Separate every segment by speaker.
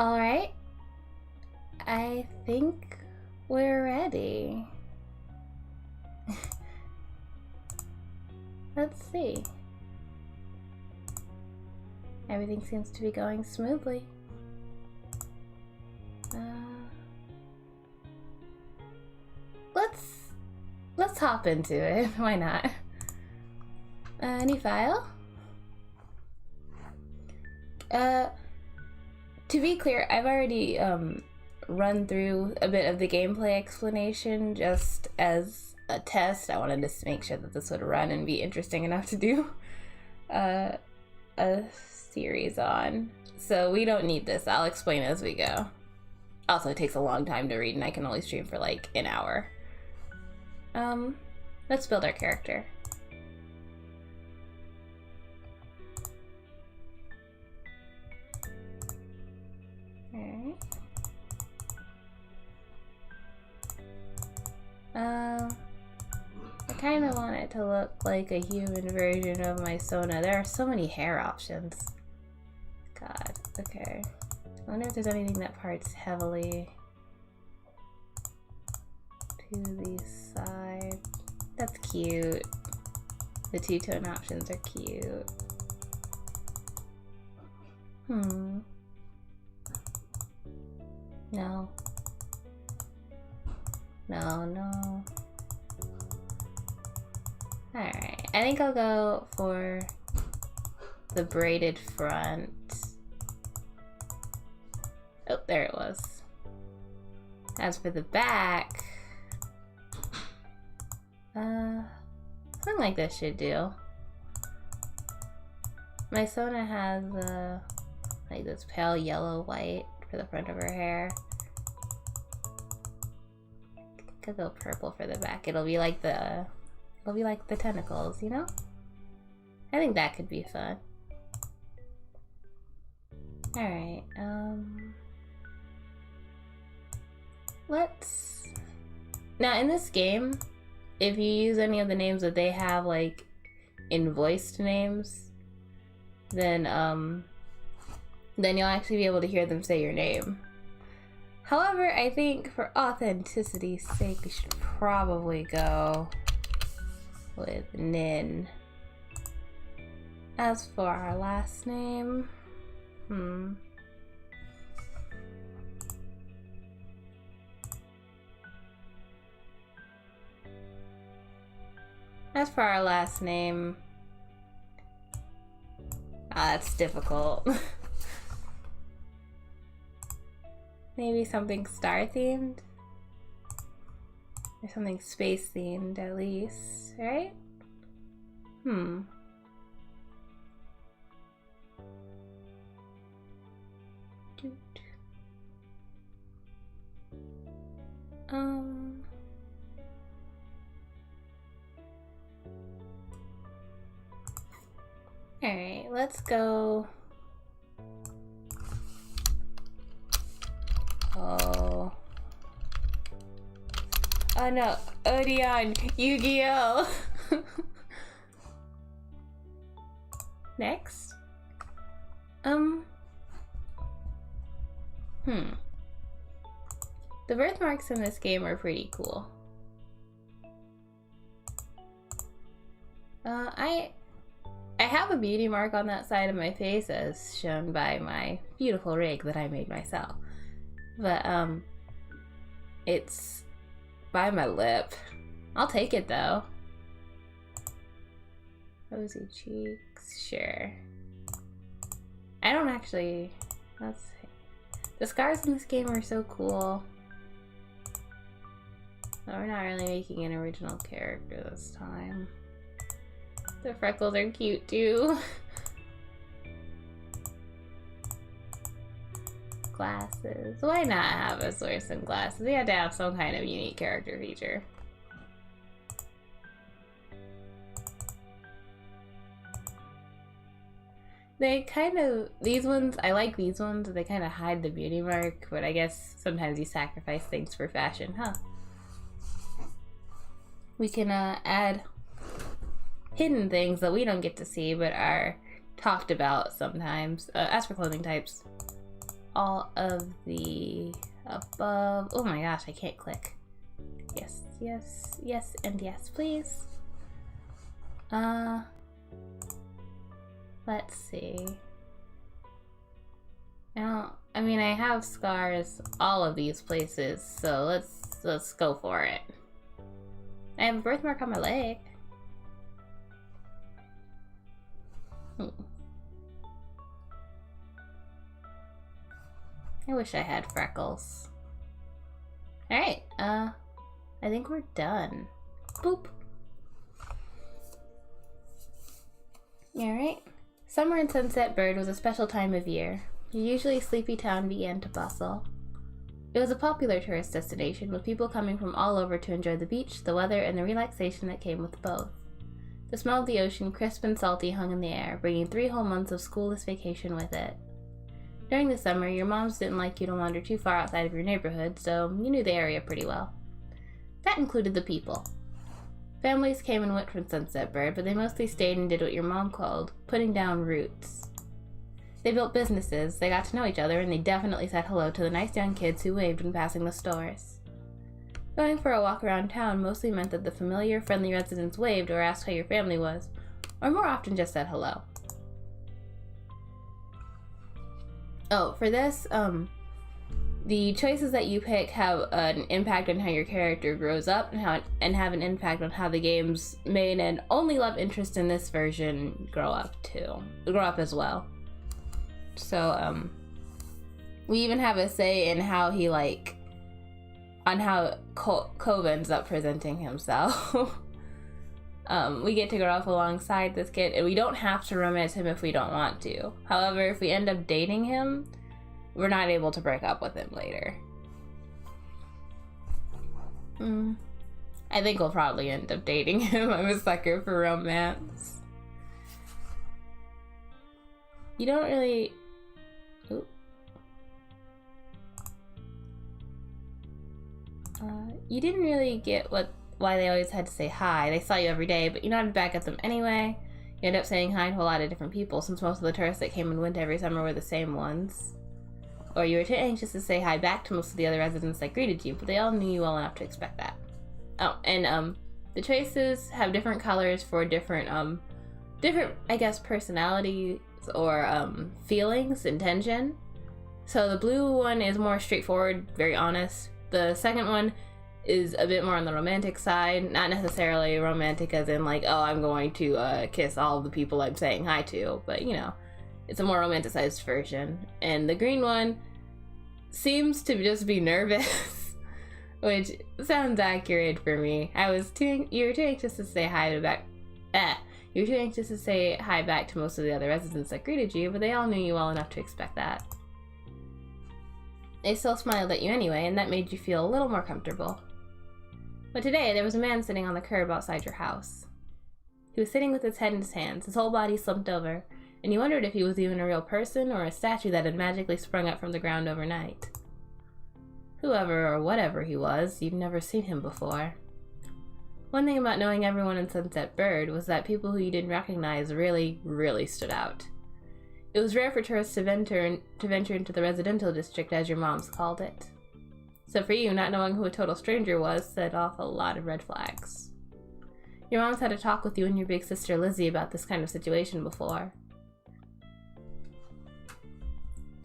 Speaker 1: Alright. I think we're ready. Let's see. Everything seems to be going smoothly. Let's hop into it. Why not? Any file? To be clear, I've already run through a bit of the gameplay explanation just as a test. I wanted to make sure that this would run and be interesting enough to do a series on. So we don't need this. I'll explain as we go. Also, it takes a long time to read and I can only stream for like an hour. Let's build our character. Alright. I kind of want it to look like a human version of my Sona. There are so many hair options. God, okay. I wonder if there's anything that parts heavily to the side. That's cute. The two-tone options are cute. No. No. Alright, I think I'll go for the braided front. Oh, there it was. As for the back, something like this should do. My Sona has like this pale yellow white for the front of her hair. Could go purple for the back. It'll be like the tentacles, you know? I think that could be fun. Alright, now in this game, if you use any of the names that they have like in voiced names, then you'll actually be able to hear them say your name. However, I think for authenticity's sake, we should probably go with Nin. As for our last name, that's difficult. Maybe something star themed? Or something space themed at least, right? Alright, let's go. Oh no, Odeon, Yu-Gi-Oh! Next. The birthmarks in this game are pretty cool. I have a beauty mark on that side of my face as shown by my beautiful rig that I made myself. But, it's by my lip. I'll take it though. Rosy cheeks, sure. I don't actually, let's see. The scars in this game are so cool. But we're not really making an original character this time. The freckles are cute too. Glasses. Why not have a source in glasses? We had to have some kind of unique character feature. They kind of, these ones, I like these ones. They kind of hide the beauty mark, but I guess sometimes you sacrifice things for fashion, huh? We can add hidden things that we don't get to see but are talked about sometimes. As for clothing types, all of the above. Oh my gosh, I can't click. Yes, yes, yes, and yes, please. Let's see. Now, I mean, I have scars all of these places, so let's go for it. I have a birthmark on my leg. I wish I had freckles. Alright, I think we're done. Boop. Alright. Summer in Sunset Bird was a special time of year. The usually sleepy town began to bustle. It was a popular tourist destination, with people coming from all over to enjoy the beach, the weather, and the relaxation that came with both. The smell of the ocean, crisp and salty, hung in the air, bringing 3 whole months of schoolless vacation with it. During the summer, your moms didn't like you to wander too far outside of your neighborhood, so you knew the area pretty well. That included the people. Families came and went from Sunset Bird, but they mostly stayed and did what your mom called putting down roots. They built businesses, they got to know each other, and they definitely said hello to the nice young kids who waved when passing the stores. Going for a walk around town mostly meant that the familiar, friendly residents waved or asked how your family was, or more often just said hello. Oh, for this, the choices that you pick have an impact on how your character grows up and have an impact on how the game's main and only love interest in this version grow up as well. So, we even have a say in how he, on how Cove ends up presenting himself. We get to grow up alongside this kid, and we don't have to romance him if we don't want to. However, if we end up dating him, we're not able to break up with him later. I think we'll probably end up dating him. I'm a sucker for romance. You don't really... Oop. You didn't really get why they always had to say hi. They saw you every day, but you nodded back at them anyway. You end up saying hi to a lot of different people, since most of the tourists that came and went every summer were the same ones. Or you were too anxious to say hi back to most of the other residents that greeted you, but they all knew you well enough to expect that. Oh, and the choices have different colors for different, I guess, personalities or feelings, intention. So the blue one is more straightforward, very honest. The second one is a bit more on the romantic side, not necessarily romantic as in like, oh, I'm going to kiss all of the people I'm saying hi to, but you know, it's a more romanticized version. And the green one seems to just be nervous, which sounds accurate for me. You were too anxious to say hi back. You were too anxious to say hi back to most of the other residents that greeted you, but they all knew you well enough to expect that. They still smiled at you anyway, and that made you feel a little more comfortable. But today, there was a man sitting on the curb outside your house. He was sitting with his head in his hands, his whole body slumped over, and you wondered if he was even a real person or a statue that had magically sprung up from the ground overnight. Whoever or whatever he was, you'd never seen him before. One thing about knowing everyone in Sunset Bird was that people who you didn't recognize really, really stood out. It was rare for tourists to venture into the residential district, as your moms called it. So for you, not knowing who a total stranger was set off a lot of red flags. Your moms had a talk with you and your big sister Lizzie about this kind of situation before.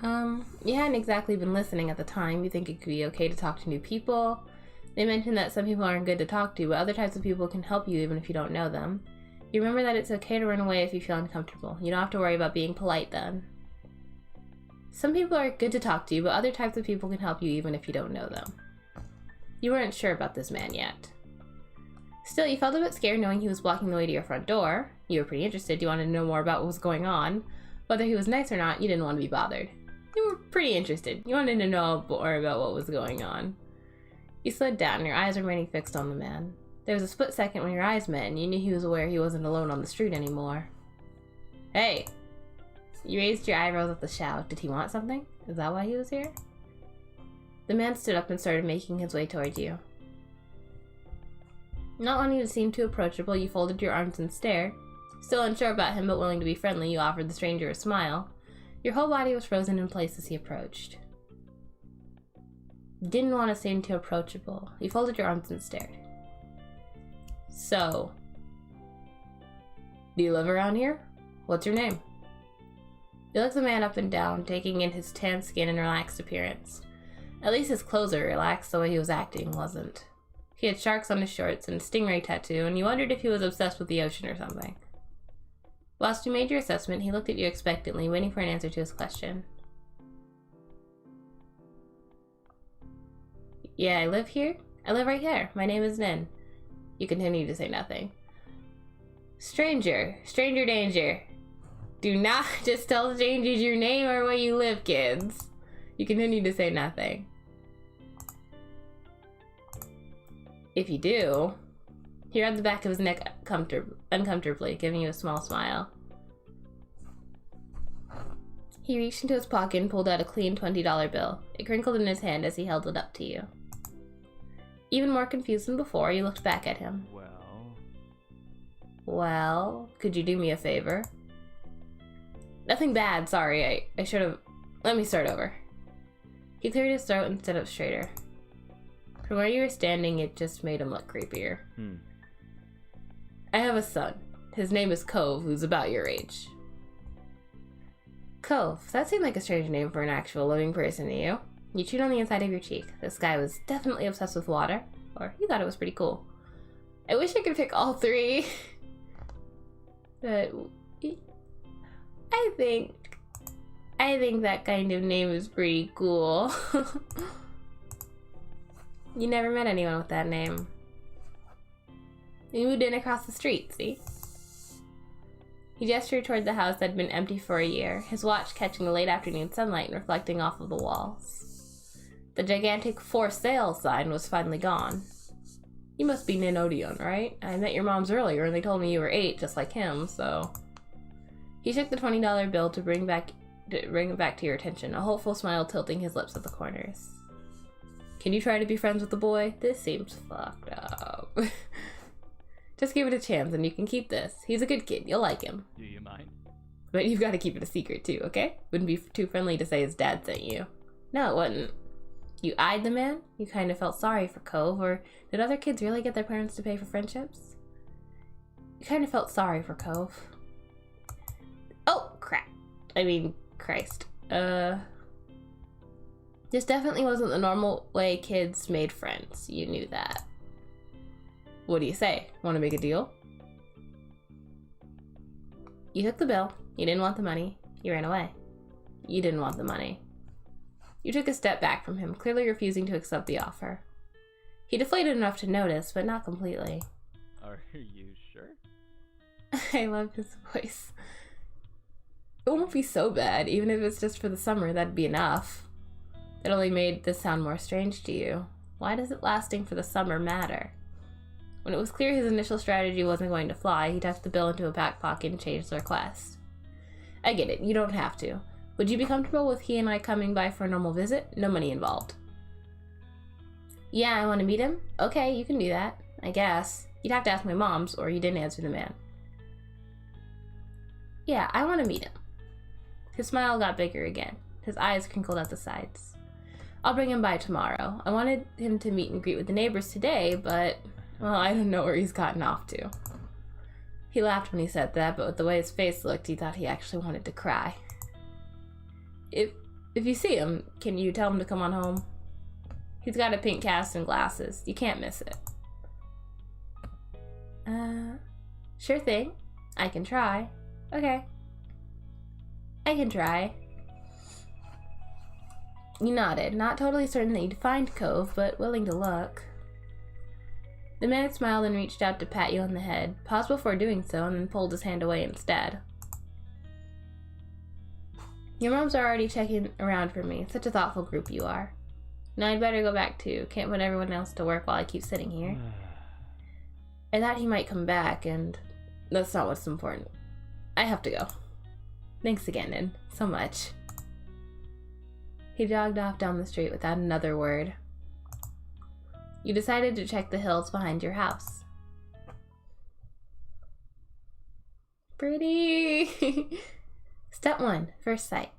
Speaker 1: You hadn't exactly been listening at the time. You think it could be okay to talk to new people. They mentioned that some people aren't good to talk to, but other types of people can help you even if you don't know them. You remember that it's okay to run away if you feel uncomfortable. You don't have to worry about being polite then. Some people are good to talk to, but other types of people can help you even if you don't know them. You weren't sure about this man yet. Still, you felt a bit scared knowing he was blocking the way to your front door. You were pretty interested. You wanted to know more about what was going on. Whether he was nice or not, you didn't want to be bothered. You were pretty interested. You wanted to know more about what was going on. You slid down and your eyes remaining fixed on the man. There was a split second when your eyes met and you knew he was aware he wasn't alone on the street anymore. Hey! You raised your eyebrows at the shout. Did he want something? Is that why he was here? The man stood up and started making his way toward you. Not wanting to seem too approachable, you folded your arms and stared. Still unsure about him but willing to be friendly, you offered the stranger a smile. Your whole body was frozen in place as he approached. You didn't want to seem too approachable. You folded your arms and stared. So, do you live around here? What's your name? He looked the man up and down, taking in his tan skin and relaxed appearance. At least his clothes were relaxed, the way he was acting wasn't. He had sharks on his shorts and a stingray tattoo, and you wondered if he was obsessed with the ocean or something. Whilst you made your assessment, he looked at you expectantly, waiting for an answer to his question. Yeah, I live here. I live right here. My name is Nin. You continue to say nothing. Stranger danger. Do not just tell strangers your name or where you live, kids. You continue to say nothing. If you do, he rubbed the back of his neck uncomfortably, giving you a small smile. He reached into his pocket and pulled out a clean $20 bill. It crinkled in his hand as he held it up to you. Even more confused than before, you looked back at him. Well, could you do me a favor? Nothing bad, sorry. I should have... Let me start over. He cleared his throat and stood up straighter. From where you were standing, it just made him look creepier. I have a son. His name is Cove, who's about your age. Cove, that seemed like a strange name for an actual living person to you. You chewed on the inside of your cheek. This guy was definitely obsessed with water, or you thought it was pretty cool. I wish I could pick all three. But I think that kind of name is pretty cool. You never met anyone with that name. You moved in across the street, see? He gestured toward the house that had been empty for a year, his watch catching the late afternoon sunlight and reflecting off of the walls. The gigantic "for sale" sign was finally gone. You must be Ninodion, right? I met your moms earlier and they told me you were 8, just like him, so... He shook the $20 bill to bring it back to your attention, a hopeful smile tilting his lips at the corners. Can you try to be friends with the boy? This seems fucked up. Just give it a chance and you can keep this. He's a good kid. You'll like him.
Speaker 2: Do you mind?
Speaker 1: But you've got to keep it a secret too, okay? Wouldn't be too friendly to say his dad sent you. No, it wouldn't. You eyed the man? You kind of felt sorry for Cove, or did other kids really get their parents to pay for friendships? You kind of felt sorry for Cove. Oh, crap. I mean, Christ. This definitely wasn't the normal way kids made friends. You knew that. What do you say? Want to make a deal? You took the bill. You didn't want the money. You ran away. You didn't want the money. You took a step back from him, clearly refusing to accept the offer. He deflated enough to notice, but not completely.
Speaker 2: Are you sure?
Speaker 1: I love his voice. It won't be so bad, even if it's just for the summer, that'd be enough. It only made this sound more strange to you. Why does it lasting for the summer matter? When it was clear his initial strategy wasn't going to fly, he tucked the bill into a back pocket and changed the request. I get it, you don't have to. Would you be comfortable with he and I coming by for a normal visit? No money involved. Yeah, I want to meet him? Okay, you can do that. I guess. You'd have to ask my mom's, or you didn't answer the man. Yeah, I want to meet him. His smile got bigger again. His eyes crinkled at the sides. I'll bring him by tomorrow. I wanted him to meet and greet with the neighbors today, but, well, I don't know where he's gotten off to. He laughed when he said that, but with the way his face looked, he thought he actually wanted to cry. If you see him, can you tell him to come on home? He's got a pink cast and glasses. You can't miss it. Sure thing. I can try. Okay. I can try. You nodded, not totally certain that you'd find Cove, but willing to look. The man smiled and reached out to pat you on the head, paused before doing so, and then pulled his hand away instead. Your moms are already checking around for me. Such a thoughtful group you are. Now I'd better go back too. Can't put everyone else to work while I keep sitting here. I thought he might come back, and that's not what's important. I have to go. Thanks again, and so much. He jogged off down the street without another word. You decided to check the hills behind your house. Pretty! Step 1, first sight.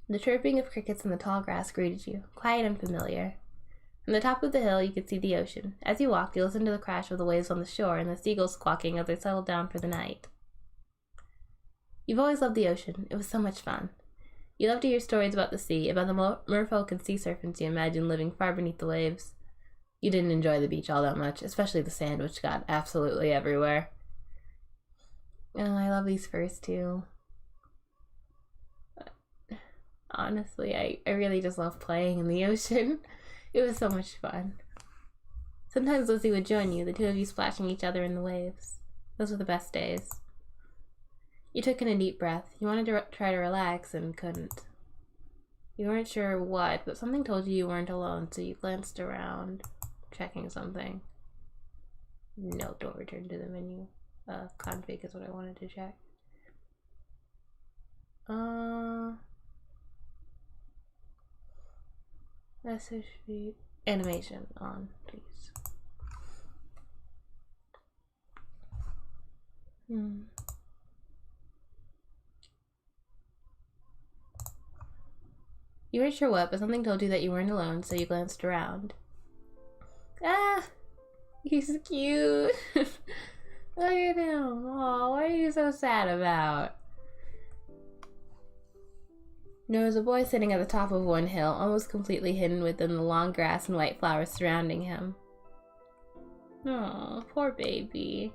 Speaker 1: The chirping of crickets in the tall grass greeted you, quiet and familiar. From the top of the hill, you could see the ocean. As you walked, you listened to the crash of the waves on the shore and the seagulls squawking as they settled down for the night. You've always loved the ocean. It was so much fun. You loved to hear stories about the sea, about the merfolk and sea serpents you imagined living far beneath the waves. You didn't enjoy the beach all that much, especially the sand, which got absolutely everywhere. Oh, I love these first two. Honestly, I really just love playing in the ocean. It was so much fun. Sometimes Lizzie would join you, the two of you splashing each other in the waves. Those were the best days. You took in a deep breath. You wanted to try to relax and couldn't. You weren't sure what, but something told you weren't alone, so you glanced around, checking something. No, don't return to the menu. Config is what I wanted to check. Message feed. Animation on, please. You weren't sure what, but something told you that you weren't alone, so you glanced around. Ah! He's cute! Look at him! Aw, what are you so sad about? There was a boy sitting at the top of one hill, almost completely hidden within the long grass and white flowers surrounding him. Aw, poor baby.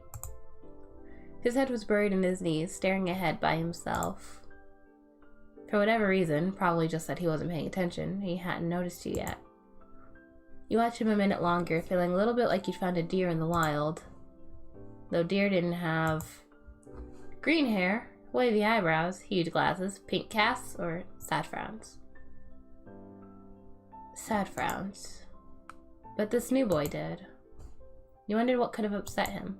Speaker 1: His head was buried in his knees, staring ahead by himself. For whatever reason, probably just that he wasn't paying attention, he hadn't noticed you yet. You watched him a minute longer, feeling a little bit like you'd found a deer in the wild. Though deer didn't have green hair, wavy eyebrows, huge glasses, pink casts, or sad frowns. Sad frowns. But this new boy did. You wondered what could have upset him.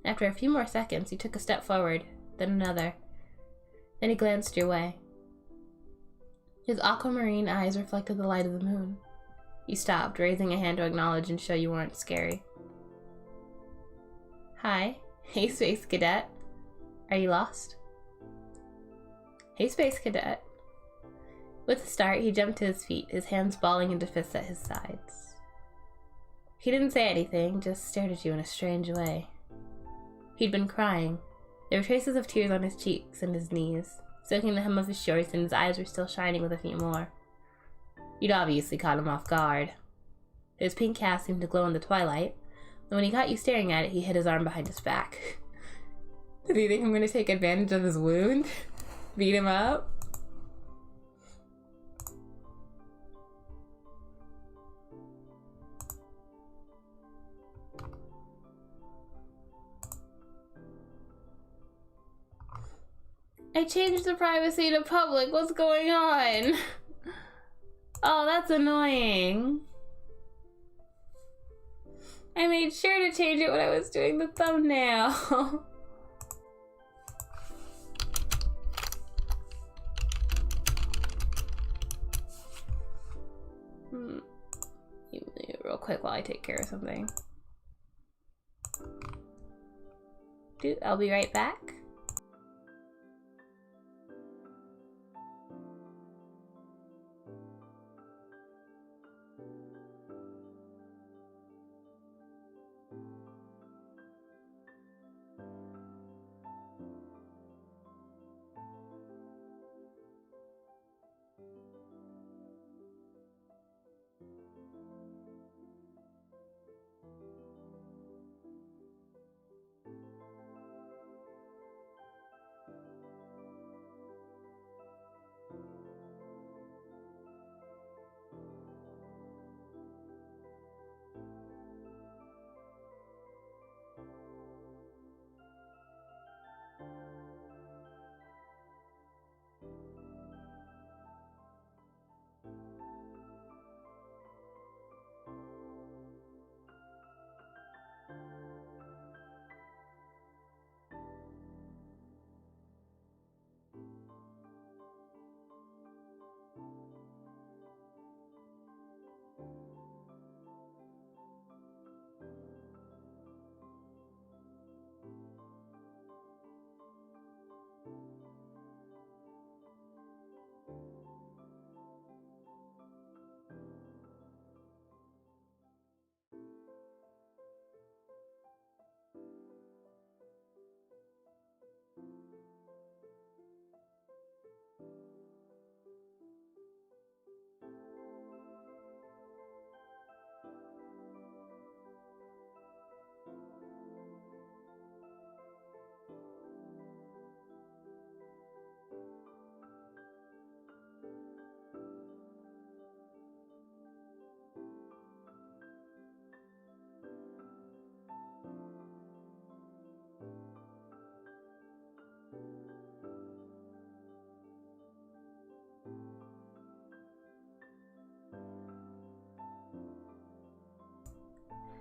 Speaker 1: After a few more seconds, you took a step forward, then another. Then he glanced your way. His aquamarine eyes reflected the light of the moon. You stopped, raising a hand to acknowledge and show you weren't scary. Hi. Hey, Space Cadet. Are you lost? Hey, Space Cadet. With a start, he jumped to his feet, his hands balling into fists at his sides. He didn't say anything, just stared at you in a strange way. He'd been crying. There were traces of tears on his cheeks and his knees, soaking the hem of his shorts, and his eyes were still shining with a few more. You'd obviously caught him off guard. His pink cast seemed to glow in the twilight, and when he caught you staring at it, he hid his arm behind his back. Did he think I'm going to take advantage of his wound? Beat him up? I changed the privacy to public. What's going on? Oh, that's annoying. I made sure to change it when I was doing the thumbnail. Real quick while I take care of something. Dude, I'll be right back.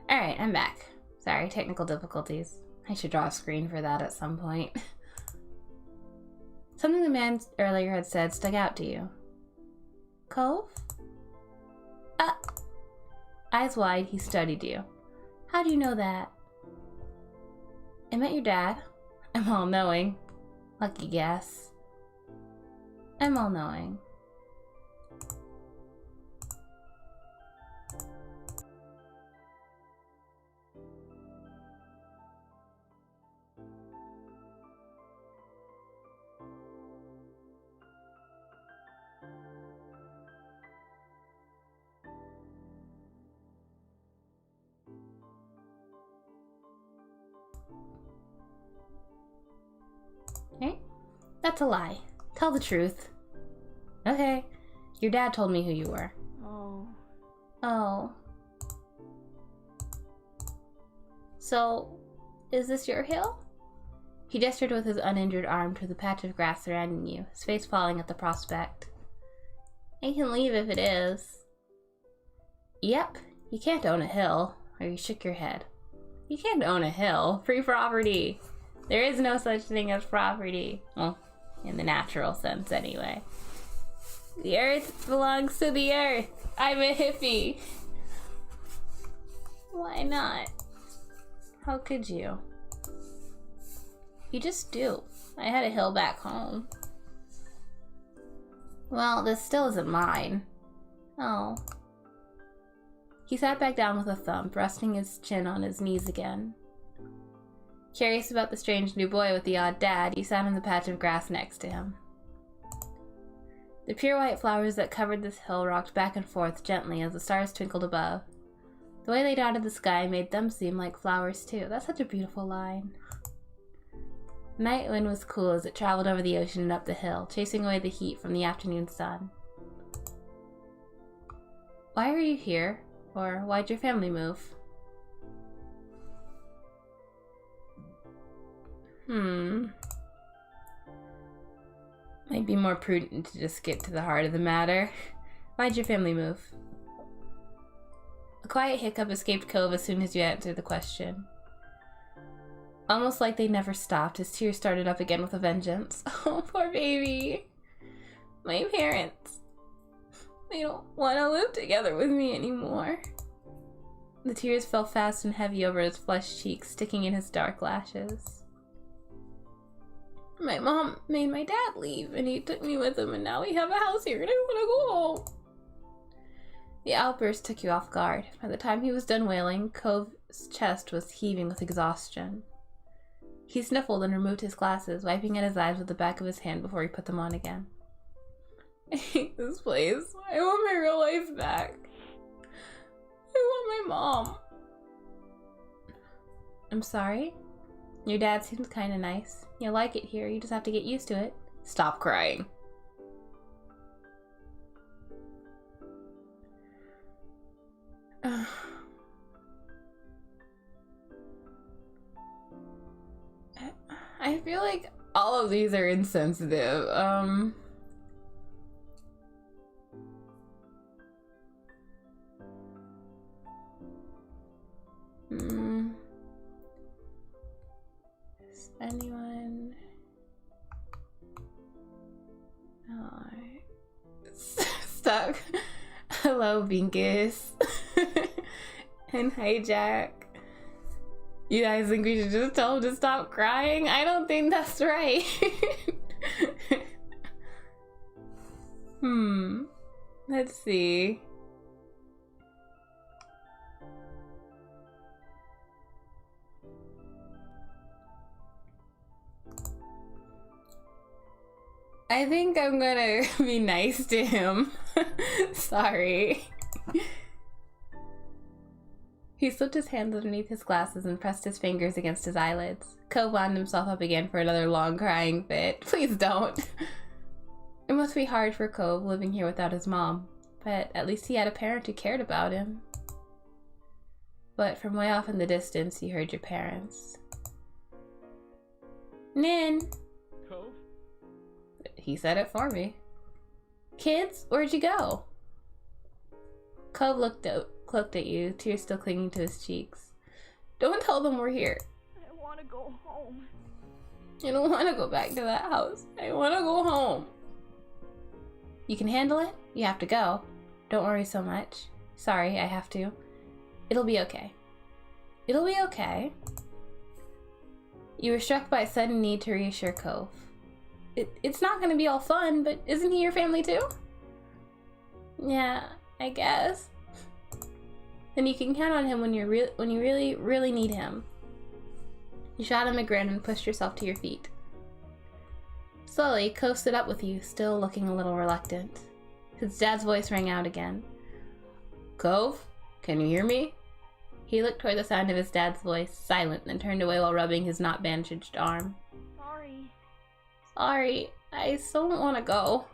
Speaker 1: Alright, I'm back. Sorry, technical difficulties. I should draw a screen for that at some point. Something the man earlier had said stuck out to you. Cove? Eyes wide, he studied you. How do you know that? I met your dad. I'm all-knowing. Lucky guess. I'm all-knowing. Okay. That's a lie. Tell the truth. Okay. Your dad told me who you were.
Speaker 3: Oh.
Speaker 1: Oh. So, is this your hill? He gestured with his uninjured arm to the patch of grass surrounding you, his face falling at the prospect. I can leave if it is. Yep. You can't own a hill. Or you shook your head. You can't own a hill. Free property. There is no such thing as property. Well, in the natural sense, anyway. The earth belongs to the earth. I'm a hippie. Why not? How could you? You just do. I had a hill back home. Well, this still isn't mine. Oh. He sat back down with a thump, resting his chin on his knees again. Curious about the strange new boy with the odd dad, you sat in the patch of grass next to him. The pure white flowers that covered this hill rocked back and forth gently as the stars twinkled above. The way they dotted the sky made them seem like flowers too. That's such a beautiful line. The night wind was cool as it traveled over the ocean and up the hill, chasing away the heat from the afternoon sun. Why are you here? Or why'd your family move? Might be more prudent to just get to the heart of the matter. Why'd your family move? A quiet hiccup escaped Cove as soon as you answered the question. Almost like they never stopped, his tears started up again with a vengeance. Oh, poor baby. My parents. They don't want to live together with me anymore. The tears fell fast and heavy over his flushed cheeks, sticking in his dark lashes. My mom made my dad leave, and he took me with him, and now we have a house here, and I want to go home. The outburst took you off guard. By the time he was done wailing, Cove's chest was heaving with exhaustion. He sniffled and removed his glasses, wiping at his eyes with the back of his hand before he put them on again. I hate this place. I want my real life back. I want my mom. I'm sorry? Your dad seems kinda nice. You'll like it here, you just have to get used to it. Stop crying. I feel like all of these are insensitive. Is anyone? Oh, stuck. Hello, Binkus. And hijack. You guys think we should just tell him to stop crying? I don't think that's right. Let's see. I think I'm gonna be nice to him. Sorry. He slipped his hands underneath his glasses and pressed his fingers against his eyelids. Cove wound himself up again for another long crying fit. Please don't. It must be hard for Cove living here without his mom, but at least he had a parent who cared about him. But from way off in the distance, he heard your parents. Nin!
Speaker 2: Cove?
Speaker 1: He said it for me. Kids, where'd you go? Cove looked looked at you, tears still clinging to his cheeks. Don't tell them we're here.
Speaker 3: I want to go home.
Speaker 1: I don't want to go back to that house. I want to go home. You can handle it? You have to go. Don't worry so much. Sorry, I have to. It'll be okay. It'll be okay. You were struck by a sudden need to reassure Cove. It's not going to be all fun, but isn't he your family too? Yeah, I guess. Then you can count on him when you really, really need him. You shot him a grin and pushed yourself to your feet. Slowly, Cove stood up with you, still looking a little reluctant. His dad's voice rang out again. Cove, can you hear me? He looked toward the sound of his dad's voice, silent, and turned away while rubbing his not bandaged arm. Sorry, I still don't want to go.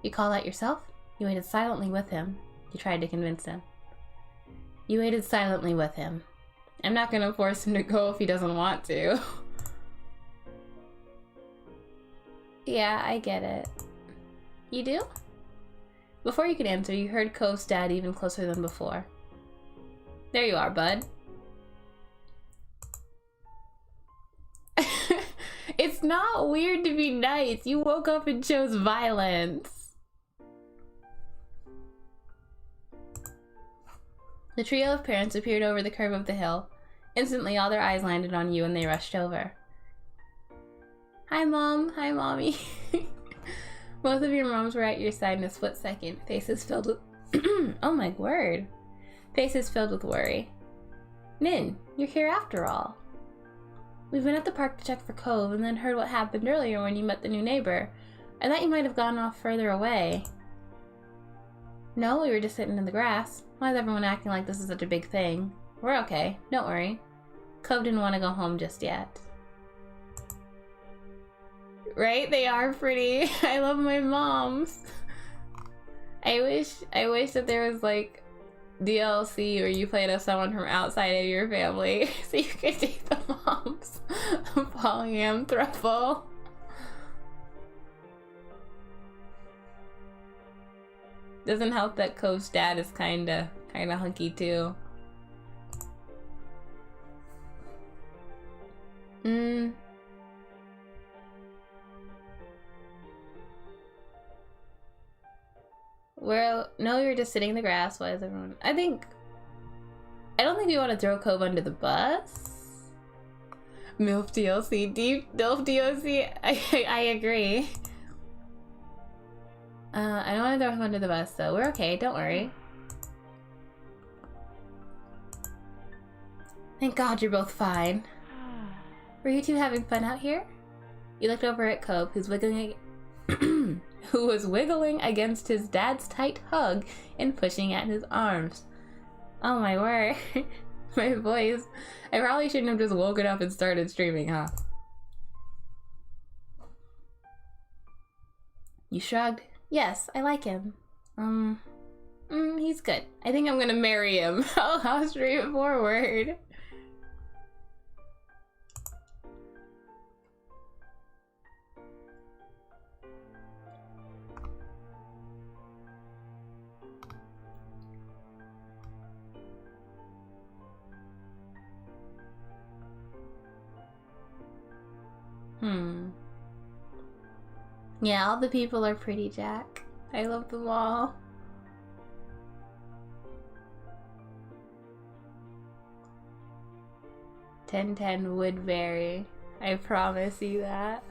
Speaker 1: You called out yourself? You waited silently with him. You tried to convince him. You waited silently with him. I'm not gonna force him to go if he doesn't want to. Yeah, I get it. You do? Before you could answer, you heard Cove's dad even closer than before. There you are, bud. It's not weird to be nice. You woke up and chose violence. The trio of parents appeared over the curve of the hill. Instantly, all their eyes landed on you and they rushed over. Hi, Mom. Hi, Mommy. Both of your moms were at your side in a split second, faces filled with... oh my word. Faces filled with worry. Nin, you're here after all. We've been at the park to check for Cove and then heard what happened earlier when you met the new neighbor. I thought you might have gone off further away. No, we were just sitting in the grass. Why is everyone acting like this is such a big thing? We're okay. Don't worry. Cove didn't want to go home just yet. Right? They are pretty. I love my moms. I wish that there was like DLC where you played as someone from outside of your family so you could date the moms. Polyam thruple. Doesn't help that Cove's dad is kinda hunky too. Well, no, you're just sitting in the grass. Why is everyone... I don't think we want to throw Cove under the bus. MILF DLC. Deep MILF DLC. I agree. I don't want to throw him under the bus, though. We're okay. Don't worry. Thank God you're both fine. Were you two having fun out here? You looked over at Cove, who's wiggling... who was wiggling against his dad's tight hug and pushing at his arms. Oh my word. My voice. I probably shouldn't have just woken up and started streaming, huh? You shrugged. Yes, I like him. He's good. I think I'm gonna marry him. Oh, how straightforward. Yeah, all the people are pretty, Jack. I love them all. "1010 Woodbury. I promise you that."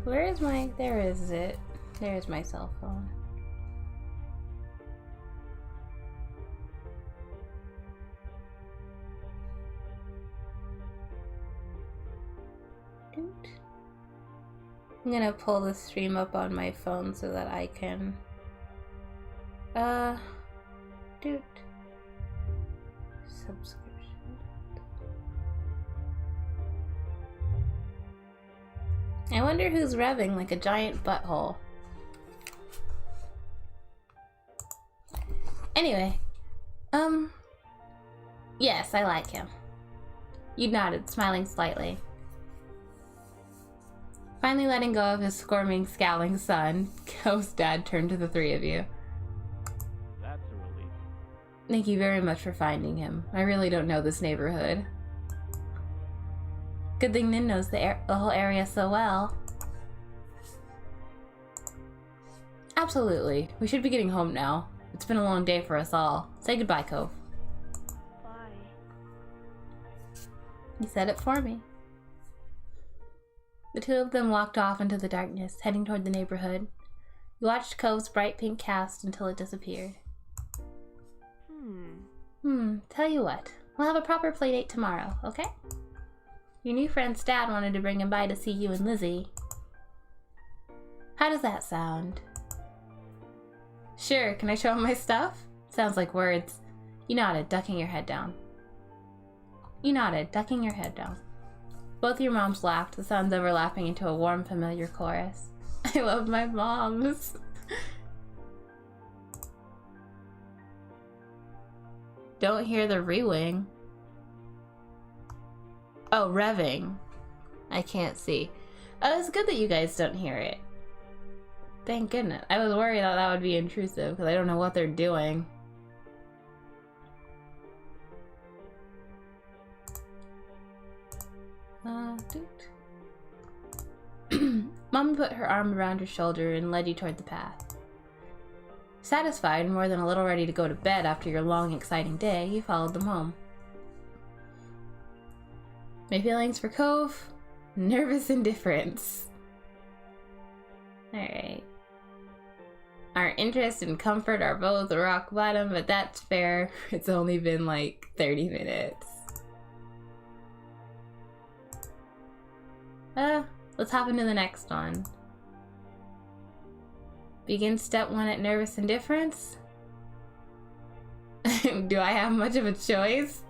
Speaker 1: Where is my... There is it. There's my cell phone. I'm gonna pull the stream up on my phone so that I can... Subscription. I wonder who's revving like a giant butthole. Anyway. Yes, I like him. You nodded, smiling slightly. Finally letting go of his squirming, scowling son, Cove's dad turned to the three of you.
Speaker 2: That's a relief.
Speaker 1: Thank you very much for finding him. I really don't know this neighborhood. Good thing Nin knows the whole area so well. Absolutely. We should be getting home now. It's been a long day for us all. Say goodbye, Cove.
Speaker 3: Bye.
Speaker 1: You said it for me. The two of them walked off into the darkness, heading toward the neighborhood. You watched Cove's bright pink cast until it disappeared. Tell you what. We'll have a proper playdate tomorrow, okay? Your new friend's dad wanted to bring him by to see you and Lizzie. How does that sound? Sure, can I show him my stuff? Sounds like words. You nodded, ducking your head down. Both your moms laughed, the sounds overlapping into a warm, familiar chorus. I love my moms. Don't hear the rewing. Oh, revving. I can't see. Oh, it's good that you guys don't hear it. Thank goodness. I was worried that would be intrusive because I don't know what they're doing. Mom put her arm around your shoulder and led you toward the path. Satisfied, more than a little ready to go to bed after your long, exciting day, you followed them home. My feelings for Cove? Nervous indifference. Alright. Our interest and comfort are both rock bottom, but that's fair. It's only been like 30 minutes. Let's hop into the next one. Begin step 1 at nervous indifference? Do I have much of a choice?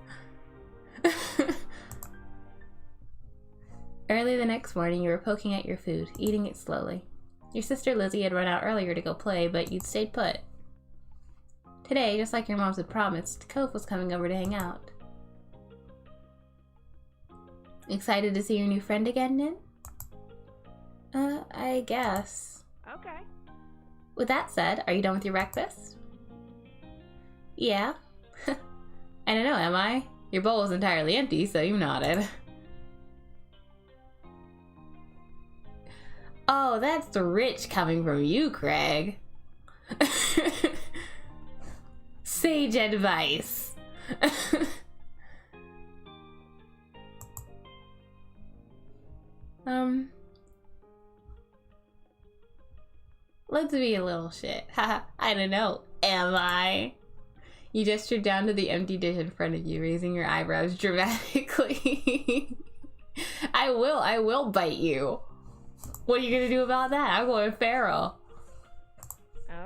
Speaker 1: Early the next morning, you were poking at your food, eating it slowly. Your sister Lizzie had run out earlier to go play, but you'd stayed put. Today, just like your moms had promised, Cove was coming over to hang out. Excited to see your new friend again, Nin? I guess.
Speaker 3: Okay.
Speaker 1: With that said, are you done with your breakfast? Yeah. I don't know, am I? Your bowl was entirely empty, so you nodded. Oh, that's rich coming from you, Craig. Sage advice. Let's be a little shit. Haha, I don't know. Am I? You gestured down to the empty dish in front of you, raising your eyebrows dramatically. I will bite you. What are you gonna do about that? I'm going feral.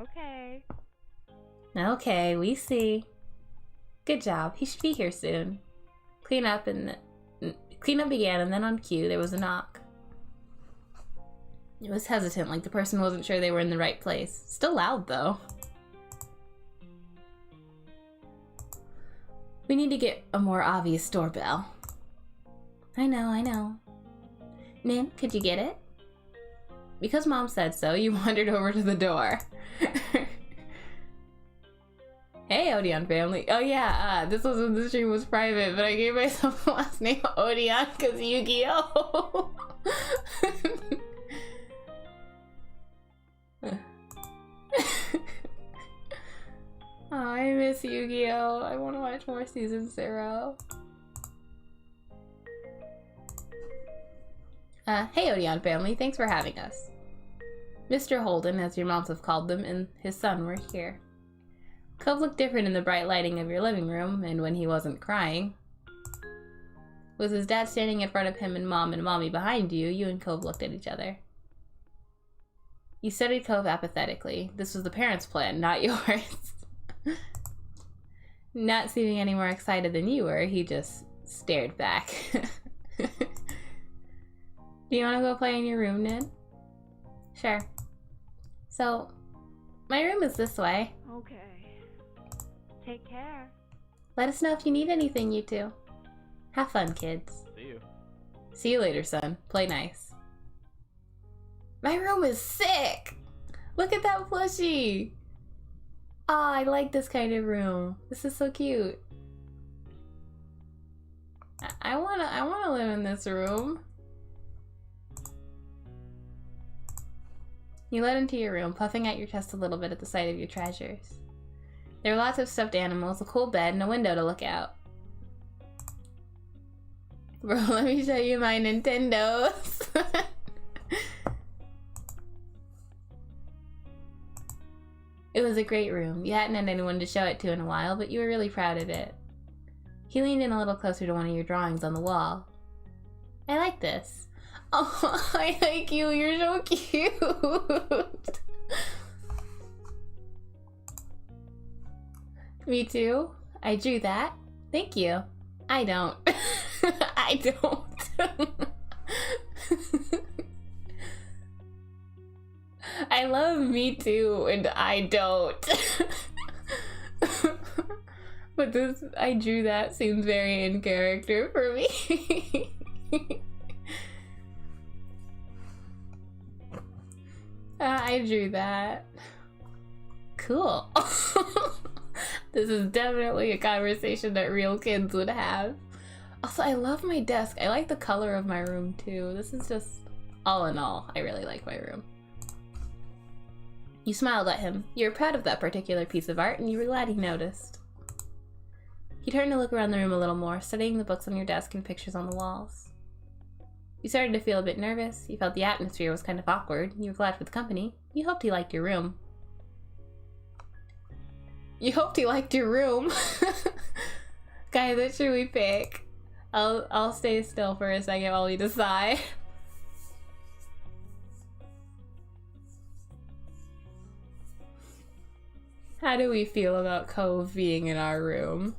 Speaker 3: Okay.
Speaker 1: Okay, we see. Good job. He should be here soon. Cleanup began, and then on cue, there was a knock. It was hesitant, like the person wasn't sure they were in the right place. Still loud, though. We need to get a more obvious doorbell. I know. Nin, could you get it? Because Mom said so, you wandered over to the door. Hey, Odeon family. Oh yeah, this was when the stream was private, but I gave myself the last name Odeon because Yu-Gi-Oh! Oh, I miss Yu-Gi-Oh! I want to watch more season 0. Hey Odeon family, thanks for having us. Mr. Holden, as your moms have called them, and his son were here. Cove looked different in the bright lighting of your living room, and when he wasn't crying. With his dad standing in front of him and mommy behind you, you and Cove looked at each other. You studied Cove apathetically. This was the parents' plan, not yours. Not seeming any more excited than you were, he just stared back. Do you want to go play in your room, Nin? Sure. So, my room is this way.
Speaker 3: Okay. Take care.
Speaker 1: Let us know if you need anything, you two. Have fun, kids.
Speaker 2: See you.
Speaker 1: See you later, son. Play nice. My room is sick! Look at that plushie! Ah, I like this kind of room. This is so cute. I wanna live in this room. You led into your room, puffing out your chest a little bit at the sight of your treasures. There were lots of stuffed animals, a cool bed, and a window to look out. Bro, let me show you my Nintendos. It was a great room. You hadn't had anyone to show it to in a while, but you were really proud of it. He leaned in a little closer to one of your drawings on the wall. I like this. Oh, I like you. You're so cute. Me too. I drew that. Thank you. I don't. I don't. I love me too, and I don't. But this, I drew that, seems very in character for me. I drew that. Cool. This is definitely a conversation that real kids would have. Also, I love my desk. I like the color of my room too. This is just, all in all, I really like my room. You smiled at him. You were proud of that particular piece of art, and you were glad he noticed. He turned to look around the room a little more, studying the books on your desk and pictures on the walls. You started to feel a bit nervous. You felt the atmosphere was kind of awkward. You were glad for the company. You hoped he liked your room. You hoped he liked your room? Guys, what should we pick? I'll stay still for a second while we decide. How do we feel about Cove being in our room?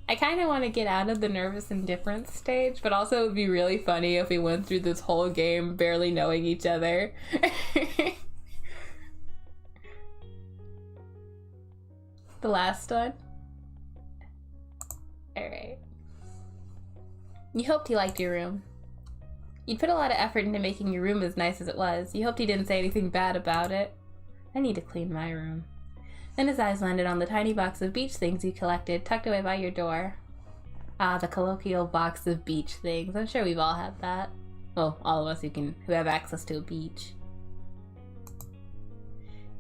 Speaker 1: I kind of want to get out of the nervous indifference stage, but also it would be really funny if we went through this whole game barely knowing each other. The last one? Alright. You hoped he liked your room. You'd put a lot of effort into making your room as nice as it was. You hoped he didn't say anything bad about it. I need to clean my room. Then his eyes landed on the tiny box of beach things you collected, tucked away by your door. Ah, the colloquial box of beach things. I'm sure we've all had that. Well, all of us who have access to a beach.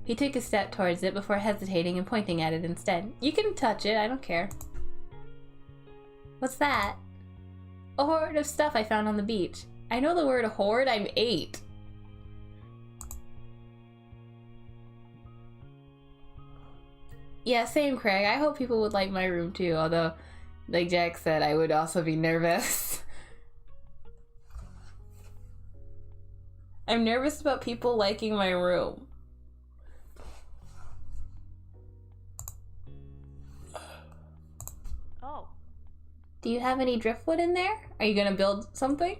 Speaker 1: He took a step towards it before hesitating and pointing at it instead. You can touch it, I don't care. What's that? A hoard of stuff I found on the beach. I know the word hoard, I'm 8. Yeah, same, Craig. I hope people would like my room too, although, like Jack said, I would also be nervous. I'm nervous about people liking my room.
Speaker 3: Oh.
Speaker 1: Do you have any driftwood in there? Are you gonna build something?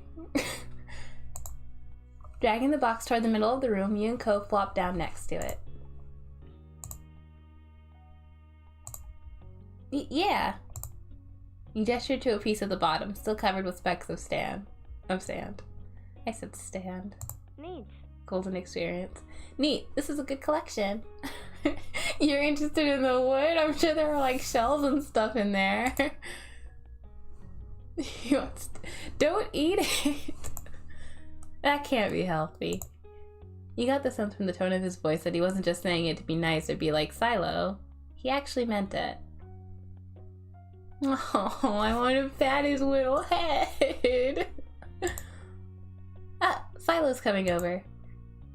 Speaker 1: Dragging the box toward the middle of the room, you and Cove flopped down next to it. Yeah. You gestured to a piece at the bottom, still covered with specks of sand. I said stand.
Speaker 3: Neat.
Speaker 1: Golden experience. Neat. This is a good collection. You're interested in the wood? I'm sure there are like shelves and stuff in there. Don't eat it. That can't be healthy. You got the sense from the tone of his voice that he wasn't just saying it to be nice or be like Silo. He actually meant it. Oh, I want to pat his little head. Ah, Silo's coming over.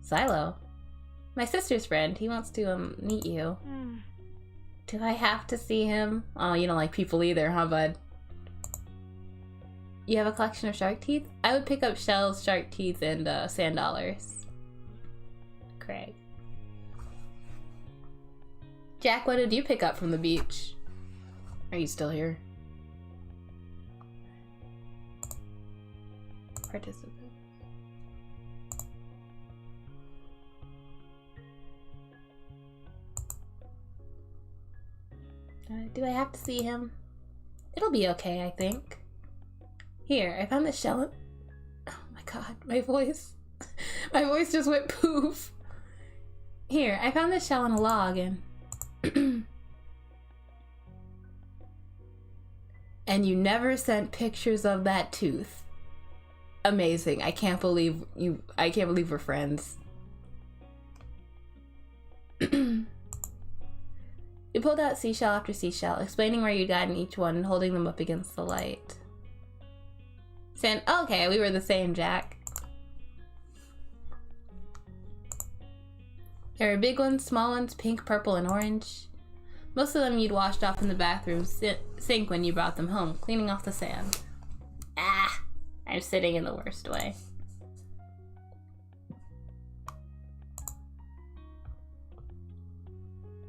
Speaker 1: Silo? My sister's friend. He wants to, meet you. Do I have to see him? Oh, you don't like people either, huh, bud? You have a collection of shark teeth? I would pick up shells, shark teeth, and sand dollars. Craig. Jack, what did you pick up from the beach? Are you still here? Participant. Do I have to see him? It'll be okay, I think. Here, I found this shell. Oh my god, my voice. My voice just went poof. Here, I found this shell in a log and... And you never sent pictures of that tooth. Amazing. I can't believe we're friends. You pulled out seashell after seashell, explaining where you'd gotten each one and holding them up against the light. Okay, we were the same, Jack. There were big ones, small ones, pink, purple, and orange. Most of them you'd washed off in the bathroom sink when you brought them home, cleaning off the sand. Ah! I'm sitting in the worst way.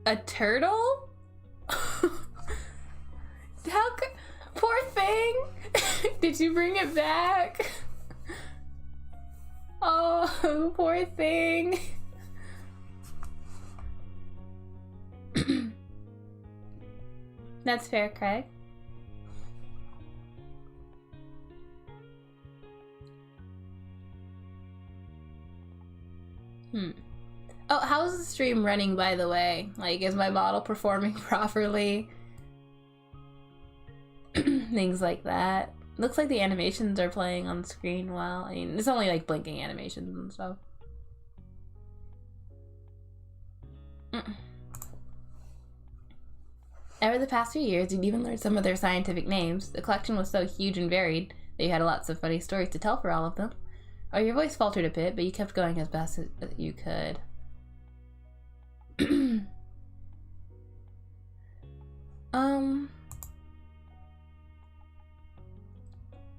Speaker 1: A turtle? Poor thing! Did you bring it back? Oh, poor thing. That's fair, Craig. Oh, how's the stream running, by the way? Like, is my model performing properly? Things like that. Looks like the animations are playing on screen well. I mean, it's only like blinking animations and stuff. Over the past few years, you'd even learned some of their scientific names. The collection was so huge and varied that you had lots of funny stories to tell for all of them. Oh, your voice faltered a bit, but you kept going as best as you could.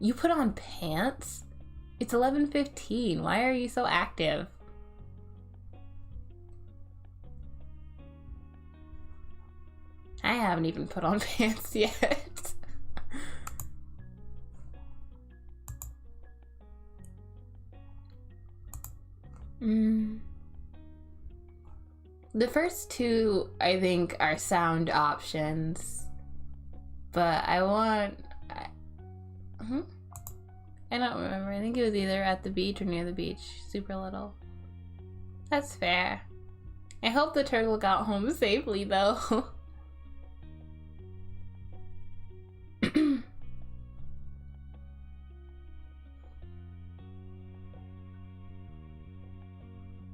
Speaker 1: You put on pants? It's 11:15. Why are you so active? I haven't even put on pants yet. The first two, I think, are sound options. But I don't remember. I think it was either at the beach or near the beach. Super little. That's fair. I hope the turtle got home safely, though.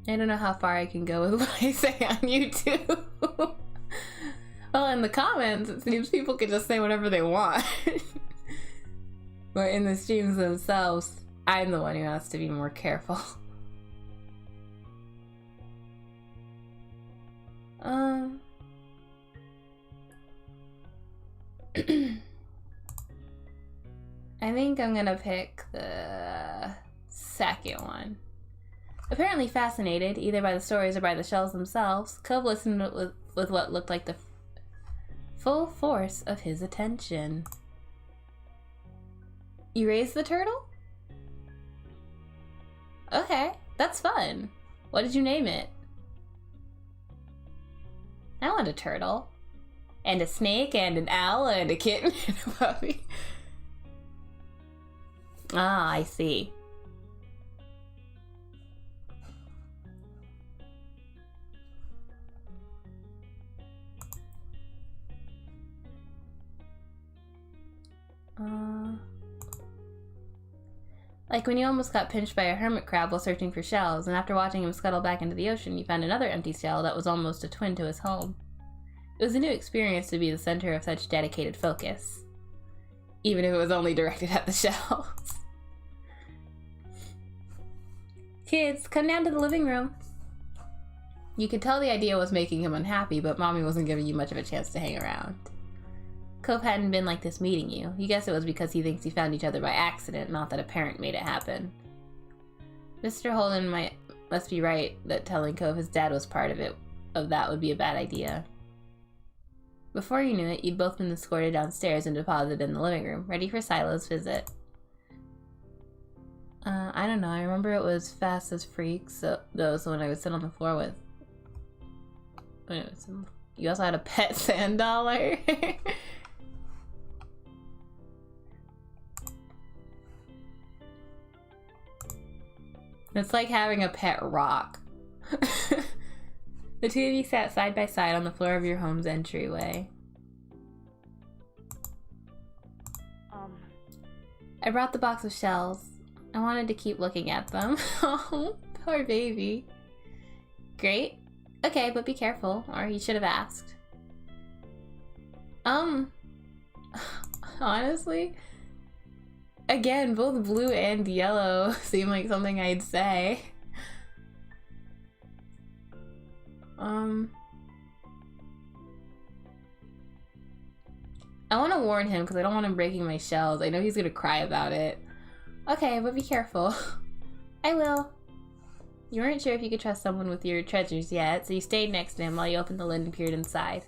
Speaker 1: I don't know how far I can go with what I say on YouTube. Well, in the comments, it seems people can just say whatever they want. But in the streams themselves, I'm the one who has to be more careful. I think I'm gonna pick the second one. Apparently fascinated, either by the stories or by the shells themselves, Cove listened with what looked like the full force of his attention. You raised the turtle? Okay, that's fun. What did you name it? I want a turtle. And a snake, and an owl, and a kitten, and a puppy. Ah, I see. Like when you almost got pinched by a hermit crab while searching for shells, and after watching him scuttle back into the ocean, you found another empty shell that was almost a twin to his home. It was a new experience to be the center of such dedicated focus, even if it was only directed at the shells. Kids, come down to the living room. You could tell the idea was making him unhappy, but Mommy wasn't giving you much of a chance to hang around. Cope hadn't been like this meeting you. You guess it was because he thinks you found each other by accident, not that a parent made it happen. Mr. Holden must be right that telling Cove his dad was part of that would be a bad idea. Before you knew it, you'd both been escorted downstairs and deposited in the living room, ready for Silo's visit. I don't know, I remember it was fast as freaks, so that was the one I would sit on the floor with. You also had a pet sand dollar? It's like having a pet rock. The two of you sat side by side on the floor of your home's entryway. I brought the box of shells. I wanted to keep looking at them. Oh, poor baby. Great. Okay, but be careful, or you should have asked. Honestly, again, both blue and yellow seem like something I'd say. I want to warn him because I don't want him breaking my shells. I know he's gonna cry about it. Okay, but be careful. I will. You weren't sure if you could trust someone with your treasures yet, so you stayed next to him while you opened the lid and peered inside.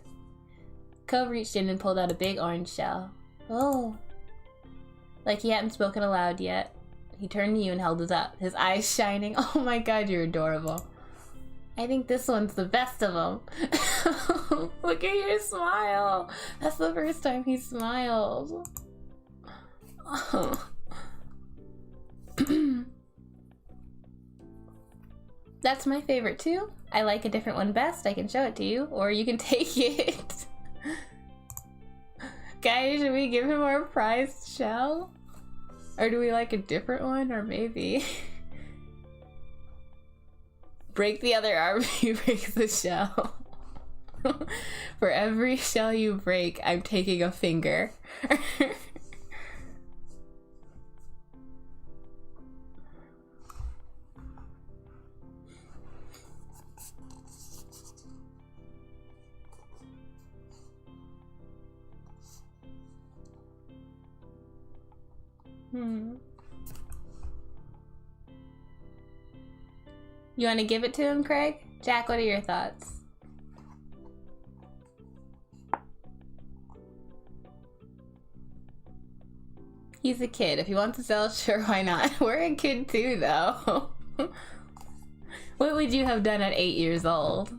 Speaker 1: Cove reached in and pulled out a big orange shell. Oh. Like he hadn't spoken aloud yet. He turned to you and held it up, his eyes shining. Oh my god, you're adorable. I think this one's the best of them. Look at your smile. That's the first time he smiled. Oh. That's my favorite too. I like a different one best. I can show it to you, or you can take it. Guys, should we give him our prized shell? Or do we like a different one? Or maybe... Break the other arm if you break the shell. For every shell you break, I'm taking a finger. You want to give it to him, Craig? Jack, what are your thoughts? He's a kid. If he wants to sell, sure, why not? We're a kid too, though. What would you have done at 8 years old?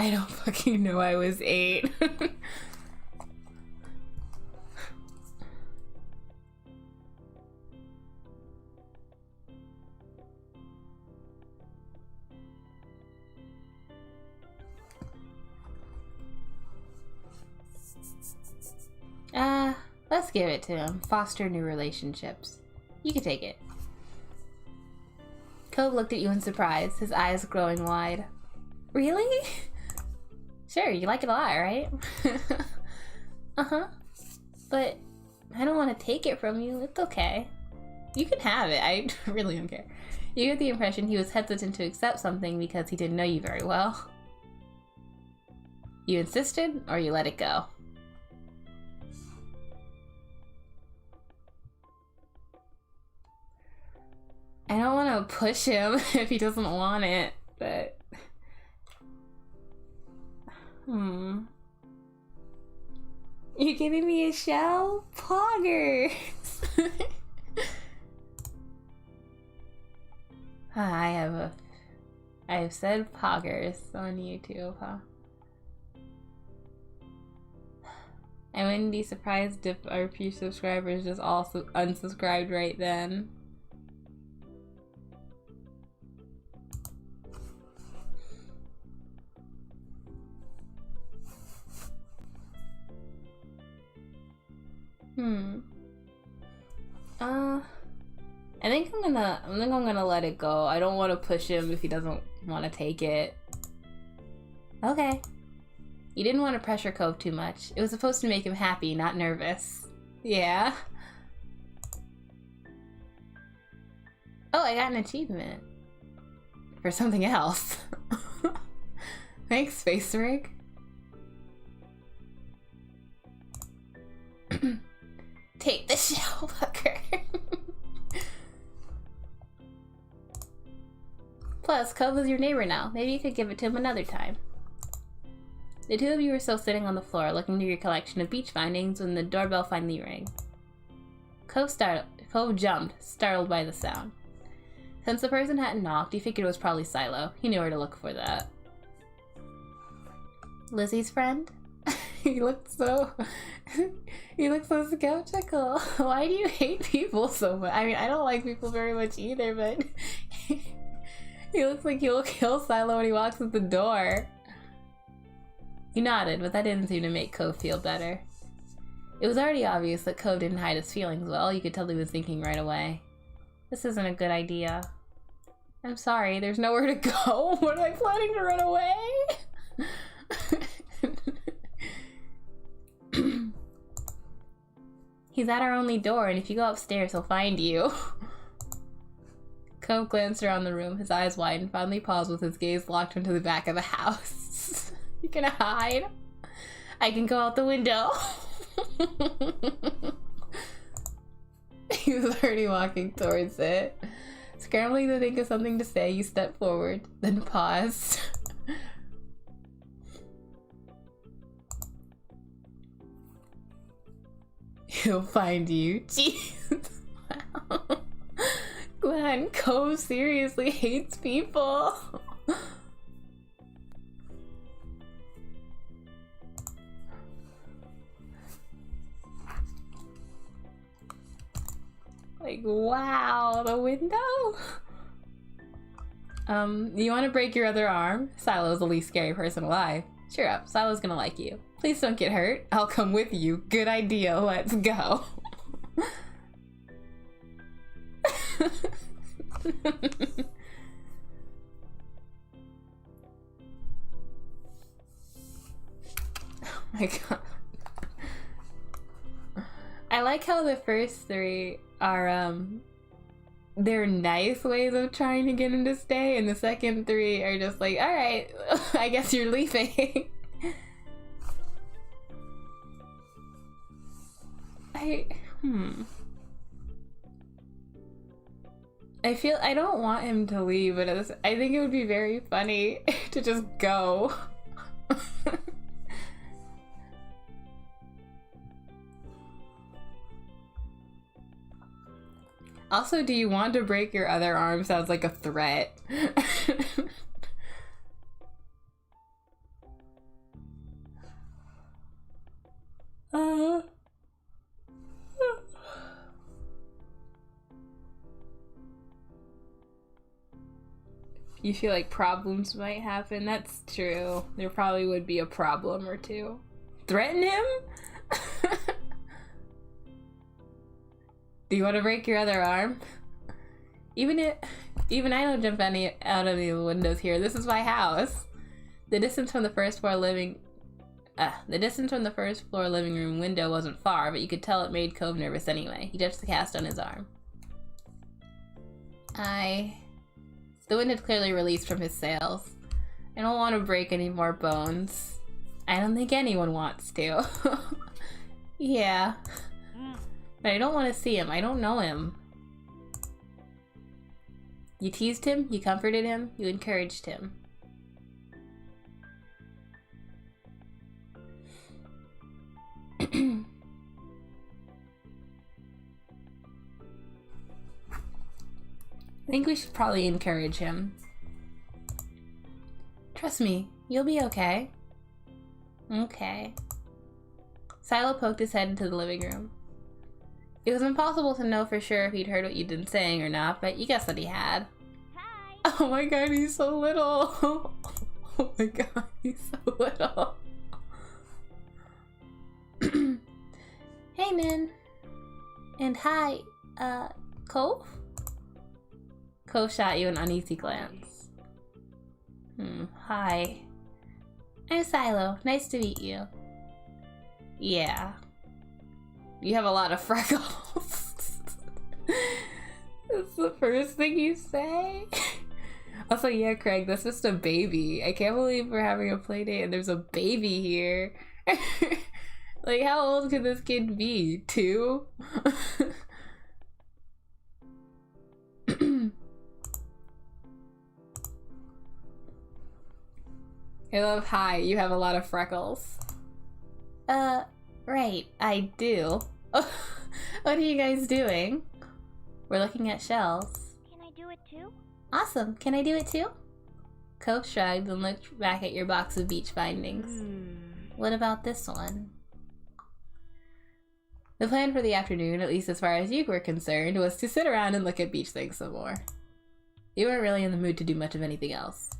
Speaker 1: I don't fucking know. I was 8. Let's give it to him. Foster new relationships. You can take it. Cove looked at you in surprise, his eyes growing wide. Really? Sure, you like it a lot, right? Uh-huh. But I don't want to take it from you. It's okay. You can have it. I really don't care. You get the impression he was hesitant to accept something because he didn't know you very well. You insisted, or you let it go? I don't want to push him if he doesn't want it, but... You giving me a shell? Poggers! I have said poggers on YouTube, huh? I wouldn't be surprised if our few subscribers just all unsubscribed right then. I think I'm gonna let it go. I don't want to push him if he doesn't want to take it. Okay. You didn't want to pressure Cove too much. It was supposed to make him happy, not nervous. Yeah. Oh, I got an achievement. For something else. Thanks, Space Rig. Take the shell, fucker. Plus, Cove is your neighbor now. Maybe you could give it to him another time. The two of you were still sitting on the floor, looking through your collection of beach findings when the doorbell finally rang. Cove jumped, startled by the sound. Since the person hadn't knocked, he figured it was probably Silo. He knew where to look for that. Lizzie's friend? He looked so skeptical. Why do you hate people so much? I mean, I don't like people very much either, but he looks like he'll kill Silo when he walks at the door. He nodded, but that didn't seem to make Cove feel better. It was already obvious that Cove didn't hide his feelings well. You could tell he was thinking right away. This isn't a good idea. I'm sorry, there's nowhere to go. What am I planning to run away? He's at our only door, and if you go upstairs, he'll find you. Cove glanced around the room, his eyes wide, and finally paused with his gaze locked into the back of the house. You can hide. I can go out the window. He was already walking towards it. Scrambling to think of something to say, you stepped forward, then paused. He'll find you. Jeez. Wow. Glenn, Cove seriously hates people. Like, wow, the window? You want to break your other arm? Silo's the least scary person alive. Cheer up, Silo's gonna like you. Please don't get hurt. I'll come with you. Good idea, let's go. Oh my god. I like how the first three are, they're nice ways of trying to get him to stay, and the second three are just like, alright, I guess you're leaving. I don't want him to leave, but I think it would be very funny to just go. Also, do you want to break your other arm? Sounds like a threat. You feel like problems might happen? That's true. There probably would be a problem or two. Threaten him? Do you want to break your other arm? Even I don't jump out of any windows here. This is my house. The distance from the first floor living room window wasn't far, but you could tell it made Cove nervous anyway. He touched the cast on his arm. The wind had clearly released from his sails. I don't want to break any more bones. I don't think anyone wants to. Yeah. But I don't want to see him. I don't know him. You teased him, you comforted him, you encouraged him. I think we should probably encourage him. Trust me, you'll be okay. Okay. Silo poked his head into the living room. It was impossible to know for sure if he'd heard what you'd been saying or not, but you guessed that he had. Hi! Oh my god, he's so little! Oh my god, he's so little. Hey, Min. And hi, Cove? Cove shot you an uneasy glance. Hi. I'm Silo. Nice to meet you. Yeah. You have a lot of freckles. That's the first thing you say? Also, yeah, Craig, that's just a baby. I can't believe we're having a play date and there's a baby here. Like, how old could this kid be? 2? I love hi, you have a lot of freckles. Right, I do. What are you guys doing? We're looking at shells.
Speaker 3: Can I do it too?
Speaker 1: Awesome, can I do it too? Cove shrugged and looked back at your box of beach findings. What about this one? The plan for the afternoon, at least as far as you were concerned, was to sit around and look at beach things some more. You weren't really in the mood to do much of anything else.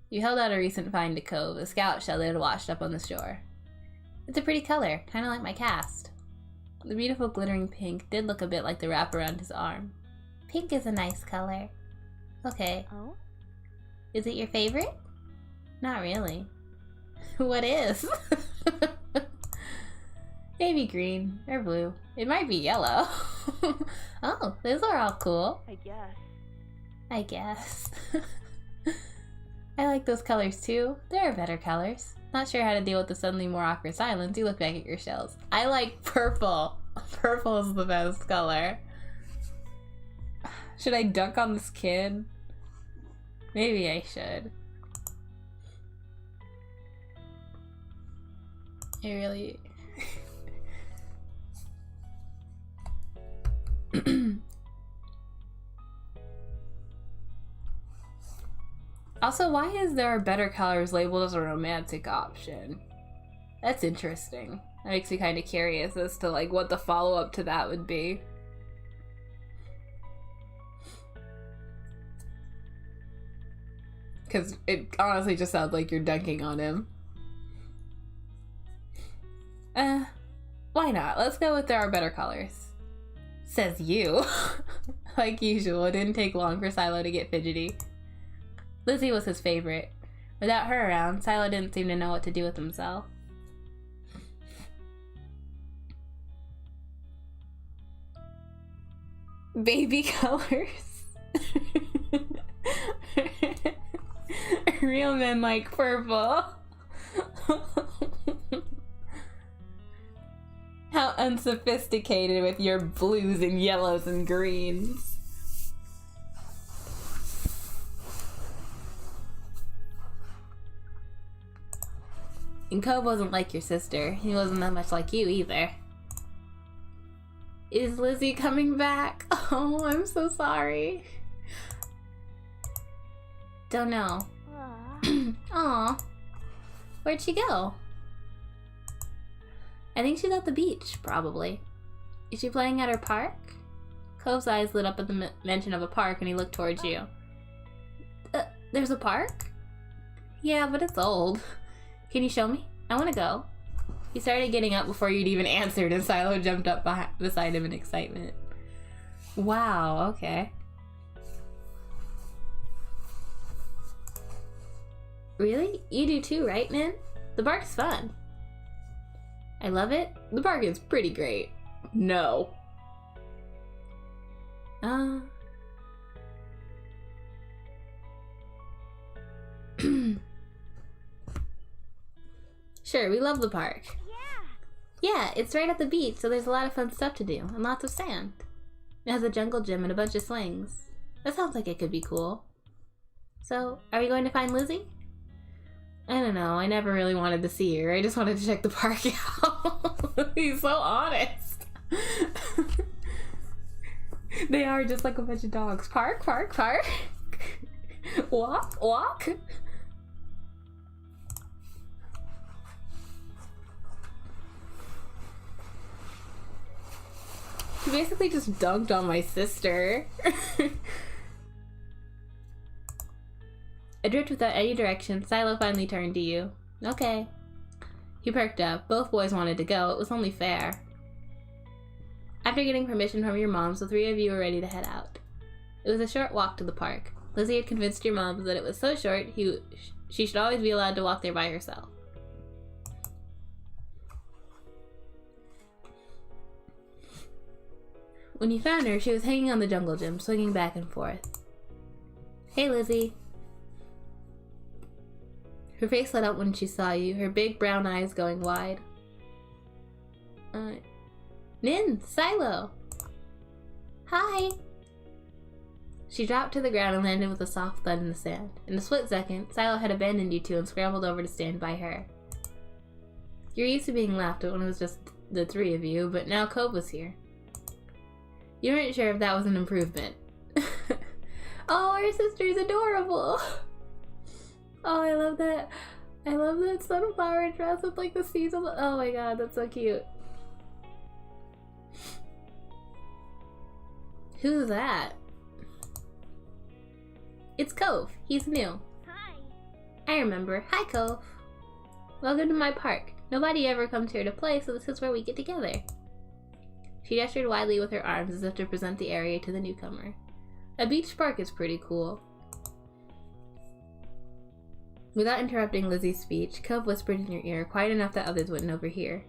Speaker 1: You held out a recent find to Cove, a scout shell that had washed up on the shore. It's a pretty color, kind of like my cast. The beautiful glittering pink did look a bit like the wrap around his arm. Pink is a nice color. Okay.
Speaker 3: Oh?
Speaker 1: Is it your favorite? Not really. What is? Maybe green or blue. It might be yellow. Oh, those are all cool. I guess. I like those colors too. There are better colors. Not sure how to deal with the suddenly more awkward silence. You look back at your shells. I like purple. Purple is the best color. Should I dunk on this kid? Maybe I should. I really... Also, why is there better colors labeled as a romantic option? That's interesting. That makes me kind of curious as to like what the follow-up to that would be. Because it honestly just sounds like you're dunking on him. Why not? Let's go with there are better colors. Says you. Like usual, it didn't take long for Silo to get fidgety. Lizzie was his favorite. Without her around, Silo didn't seem to know what to do with himself. Baby colors. Real men like purple. How unsophisticated with your blues and yellows and greens. And Cove wasn't like your sister. He wasn't that much like you either. Is Lizzie coming back? Oh, I'm so sorry. Don't know. Aw. Where'd she go? I think she's at the beach, probably. Is she playing at her park? Cove's eyes lit up at the mention of a park and he looked towards you. There's a park? Yeah, but it's old. Can you show me? I want to go. He started getting up before you'd even answered and Silo jumped up beside him in excitement. Wow, okay. Really? You do too, right, Min? The park's fun. I love it. The park is pretty great. No. Sure, we love the park. Yeah, it's right at the beach, so there's a lot of fun stuff to do, and lots of sand. It has a jungle gym and a bunch of swings. That sounds like it could be cool. So, are we going to find Lizzie? I don't know, I never really wanted to see her. I just wanted to check the park out. He's so honest. They are just like a bunch of dogs. Park, park, park. Walk, walk. He basically just dunked on my sister. Adrift without any direction, Silo finally turned to you. Okay. He perked up. Both boys wanted to go. It was only fair. After getting permission from your moms, the three of you were ready to head out. It was a short walk to the park. Lizzie had convinced your moms that it was so short she should always be allowed to walk there by herself. When you found her, she was hanging on the jungle gym, swinging back and forth. Hey, Lizzie. Her face lit up when she saw you, her big brown eyes going wide. Nin, Silo. Hi. She dropped to the ground and landed with a soft thud in the sand. In a split second, Silo had abandoned you two and scrambled over to stand by her. You're used to being left when it was just the three of you, but now Cove was here. You weren't sure if that was an improvement. Oh, our sister's adorable! Oh, I love that. I love that sunflower dress with like the seeds of the— oh my god, that's so cute. Who's that? It's Cove. He's new.
Speaker 3: Hi.
Speaker 1: I remember. Hi, Cove. Welcome to my park. Nobody ever comes here to play, so this is where we get together. She gestured widely with her arms as if to present the area to the newcomer. A beach park is pretty cool. Without interrupting Lizzie's speech, Cove whispered in your ear, quiet enough that others wouldn't overhear.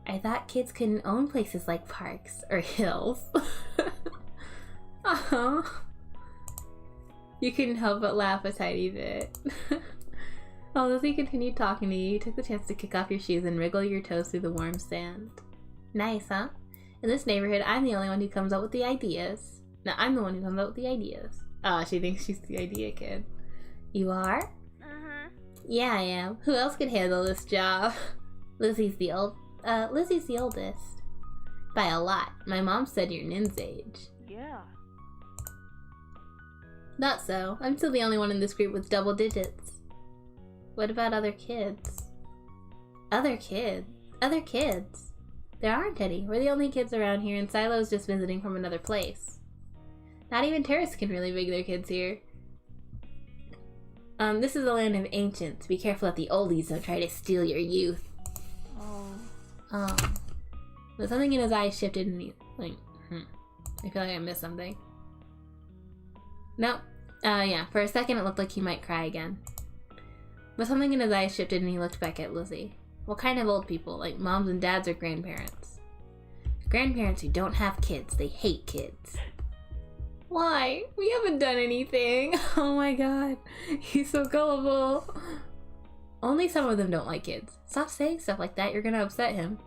Speaker 1: I thought kids couldn't own places like parks or hills. Aww. You couldn't help but laugh a tiny bit. While Lizzie continued talking to you, you took the chance to kick off your shoes and wriggle your toes through the warm sand. Nice, huh? In this neighborhood, I'm the only one who comes up with the ideas. No, I'm the one who comes up with the ideas. Ah, she thinks she's the idea kid. You are?
Speaker 3: Uh-huh.
Speaker 1: Yeah, I am. Who else could handle this job? Lizzie's the oldest. By a lot. My mom said you're Nin's age.
Speaker 3: Yeah.
Speaker 1: Not so. I'm still the only one in this group with double digits. What about other kids? Other kids? Other kids? There aren't any. We're the only kids around here, and Silo's just visiting from another place. Not even tourists can really bring their kids here. This is a land of ancients. Be careful that the oldies don't try to steal your youth.
Speaker 3: Oh.
Speaker 1: But something in his eyes shifted and he, like, I feel like I missed something. Nope. Yeah, for a second it looked like he might cry again. But something in his eyes shifted and he looked back at Lizzie. What kind of old people? Like moms and dads or grandparents? Grandparents who don't have kids. They hate kids. Why? We haven't done anything. Oh my god. He's so gullible. Only some of them don't like kids. Stop saying stuff like that. You're gonna upset him.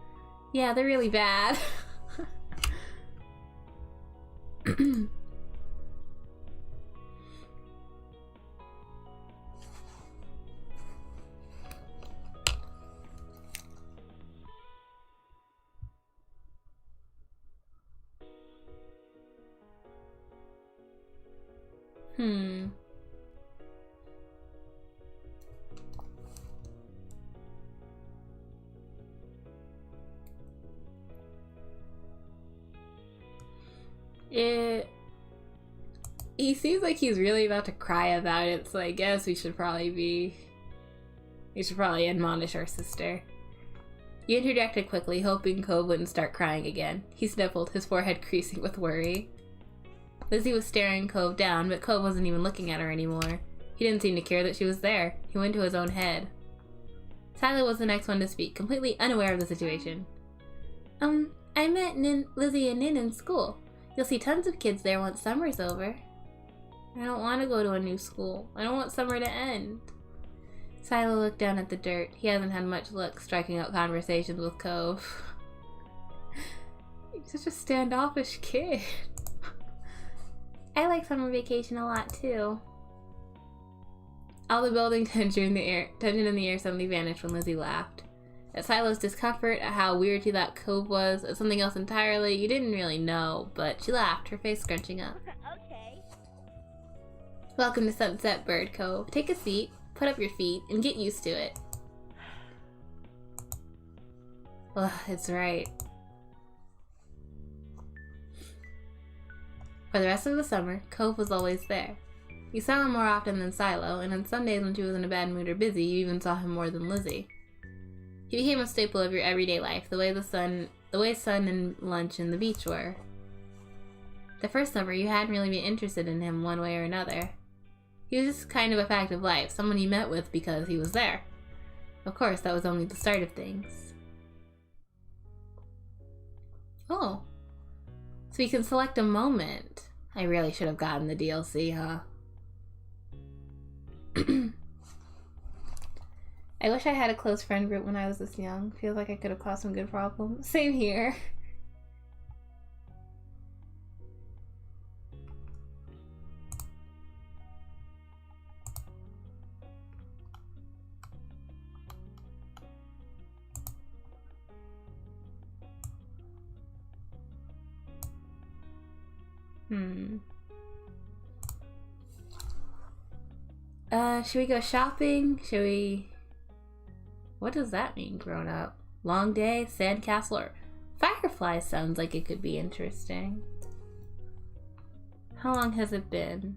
Speaker 1: Yeah, they're really bad. He seems like he's really about to cry about it, so I guess we should probably admonish our sister. You interjected quickly, hoping Cove wouldn't start crying again. He sniffled, his forehead creasing with worry. Lizzie was staring Cove down, but Cove wasn't even looking at her anymore. He didn't seem to care that she was there. He went to his own head. Silo was the next one to speak, completely unaware of the situation. I met Lizzie and Nin in school. You'll see tons of kids there once summer's over. I don't want to go to a new school. I don't want summer to end. Silo looked down at the dirt. He hasn't had much luck striking out conversations with Cove. He's such a standoffish kid. I like summer vacation a lot too. All the building tension in the air suddenly vanished when Lizzie laughed. At Silo's discomfort, at how weird she thought Cove was, at something else entirely you didn't really know, but she laughed, her face scrunching up.
Speaker 3: Okay.
Speaker 1: Welcome to Sunset Bird Cove. Take a seat, put up your feet, and get used to it. Ugh, it's right. For the rest of the summer, Cove was always there. You saw him more often than Silo, and on some days when she was in a bad mood or busy, you even saw him more than Lizzie. He became a staple of your everyday life, the way sun and lunch and the beach were. The first summer, you hadn't really been interested in him one way or another. He was just kind of a fact of life, someone you met with because he was there. Of course, that was only the start of things. Oh. So you can select a moment. I really should have gotten the DLC, huh? I wish I had a close friend group when I was this young. Feels like I could have caused some good problems. Same here. Should we go shopping? Should we... What does that mean, grown up? Long day, sandcastle, or... Fireflies sounds like it could be interesting. How long has it been?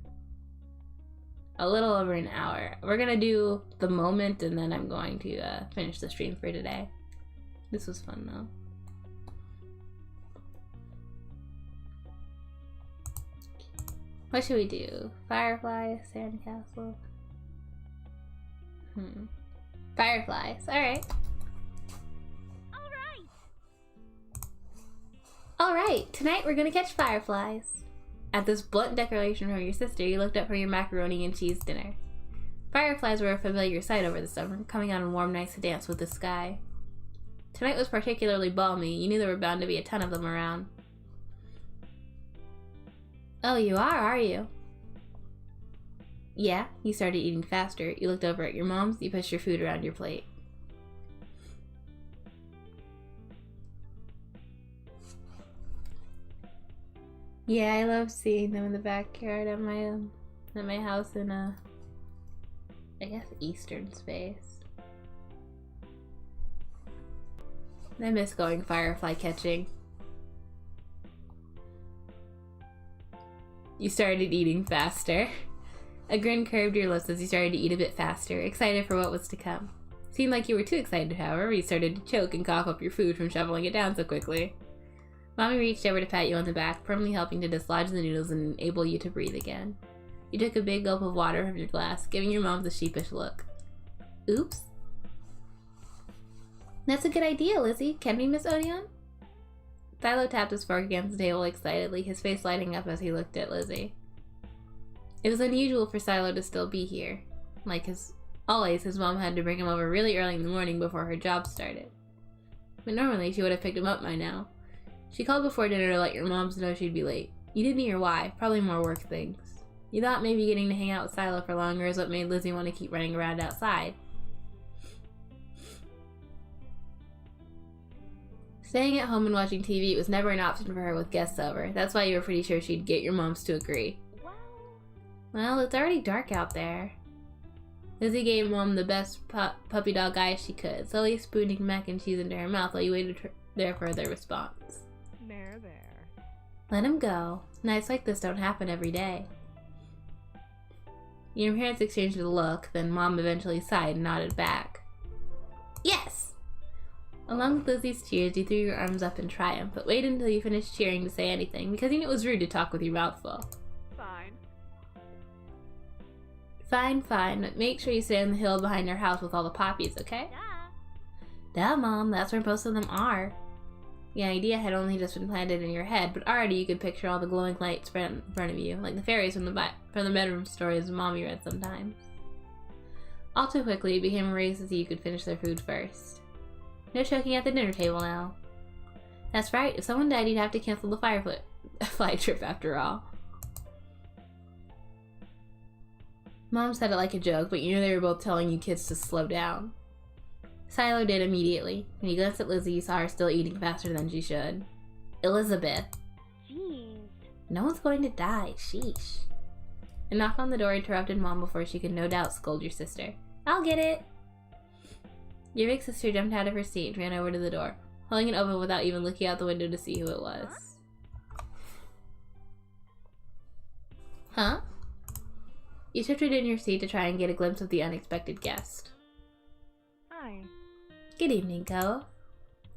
Speaker 1: A little over an hour. We're gonna do the moment and then I'm going to finish the stream for today. This was fun though. What should we do? Firefly, sandcastle? Fireflies, alright. Alright, tonight we're gonna catch fireflies. At this blunt declaration from your sister, you looked up from your macaroni and cheese dinner. Fireflies were a familiar sight over the summer, coming out on warm nights to dance with the sky. Tonight was particularly balmy. You knew there were bound to be a ton of them around. Oh, you are you? Yeah, you started eating faster. You looked over at your mom's, you pushed your food around your plate. Yeah, I love seeing them in the backyard at my house in I guess eastern space. I miss going firefly catching. You started eating faster. A grin curved your lips as you started to eat a bit faster, excited for what was to come. Seemed like you were too excited, however. You started to choke and cough up your food from shoveling it down so quickly. Mommy reached over to pat you on the back, firmly helping to dislodge the noodles and enable you to breathe again. You took a big gulp of water from your glass, giving your mom the sheepish look. Oops. That's a good idea, Lizzie. Can we, Miss Odeon? Silo tapped his fork against the table excitedly, his face lighting up as he looked at Lizzie. It was unusual for Silo to still be here. Like always, his mom had to bring him over really early in the morning before her job started. But normally, she would have picked him up by now. She called before dinner to let your moms know she'd be late. You didn't hear why, probably more work things. You thought maybe getting to hang out with Silo for longer is what made Lizzie want to keep running around outside. Staying at home and watching TV was never an option for her with guests over. That's why you were pretty sure she'd get your moms to agree. Well, it's already dark out there. Lizzie gave Mom the best puppy dog eye she could, slowly spooning mac and cheese into her mouth while you waited there for their response.
Speaker 3: There.
Speaker 1: Let him go. Nights like this don't happen every day. Your parents exchanged a look, then Mom eventually sighed and nodded back. Yes! Along with Lizzie's cheers, you threw your arms up in triumph, but waited until you finished cheering to say anything, because you knew it was rude to talk with your mouth full. Fine, but make sure you stay on the hill behind our house with all the poppies, okay? Duh, Mom, that's where most of them are. The idea had only just been planted in your head, but already you could picture all the glowing lights spread in front of you, like the fairies from the bedroom stories Mommy read sometimes. All too quickly, it became a race to see who could finish their food first. No choking at the dinner table now. That's right, if someone died, you'd have to cancel the Firefly trip after all. Mom said it like a joke, but you knew they were both telling you kids to slow down. Silo did immediately. When you glanced at Lizzie, you saw her still eating faster than she should. Elizabeth.
Speaker 3: Jeez.
Speaker 1: No one's going to die. Sheesh. A knock on the door interrupted Mom before she could no doubt scold your sister. I'll get it. Your big sister jumped out of her seat and ran over to the door, holding it open without even looking out the window to see who it was. Huh? You shifted in your seat to try and get a glimpse of the unexpected guest.
Speaker 3: Hi.
Speaker 1: Good evening, Cove.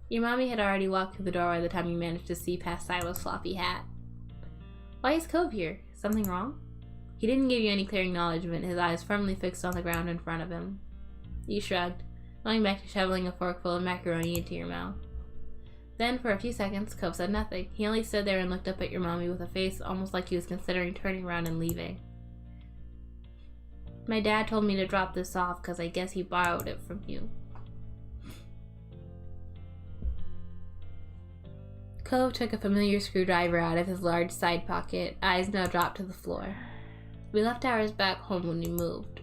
Speaker 1: Your mommy had already walked through the door by the time you managed to see past Silo's floppy hat. Why is Cove here? Something wrong? He didn't give you any clear acknowledgement, his eyes firmly fixed on the ground in front of him. You shrugged, going back to shoveling a forkful of macaroni into your mouth. Then, for a few seconds, Cove said nothing. He only stood there and looked up at your mommy with a face almost like he was considering turning around and leaving. My dad told me to drop this off because I guess he borrowed it from you. Cove took a familiar screwdriver out of his large side pocket, eyes now dropped to the floor. We left ours back home when we moved.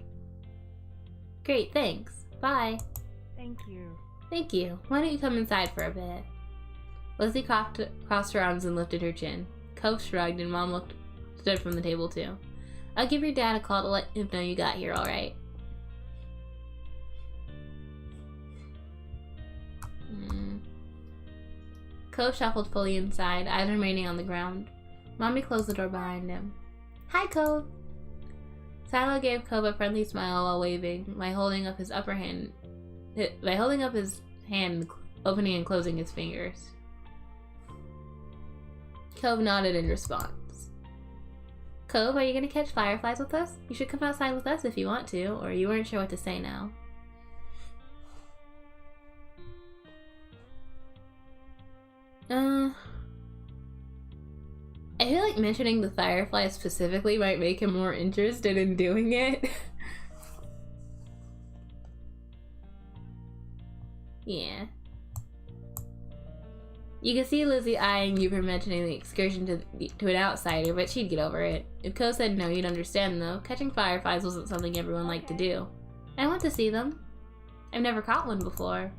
Speaker 1: Great, thanks. Bye.
Speaker 3: Thank you.
Speaker 1: Thank you. Why don't you come inside for a bit? Lizzie crossed her arms and lifted her chin. Cove shrugged and Mom looked stood from the table too. I'll give your dad a call to let him know you got here, alright? Cove shuffled fully inside, eyes remaining on the ground. Mommy closed the door behind him. Hi, Cove! Silo gave Cove a friendly smile while waving, by holding up his hand, opening and closing his fingers. Cove nodded in response. Cove, are you gonna catch fireflies with us? You should come outside with us if you want to, or you weren't sure what to say now. I feel like mentioning the fireflies specifically might make him more interested in doing it. Yeah. You can see Lizzie eyeing you for mentioning the excursion to an outsider, but she'd get over it. If Ko said no, you'd understand though. Catching fireflies wasn't something everyone liked to do. I want to see them. I've never caught one before.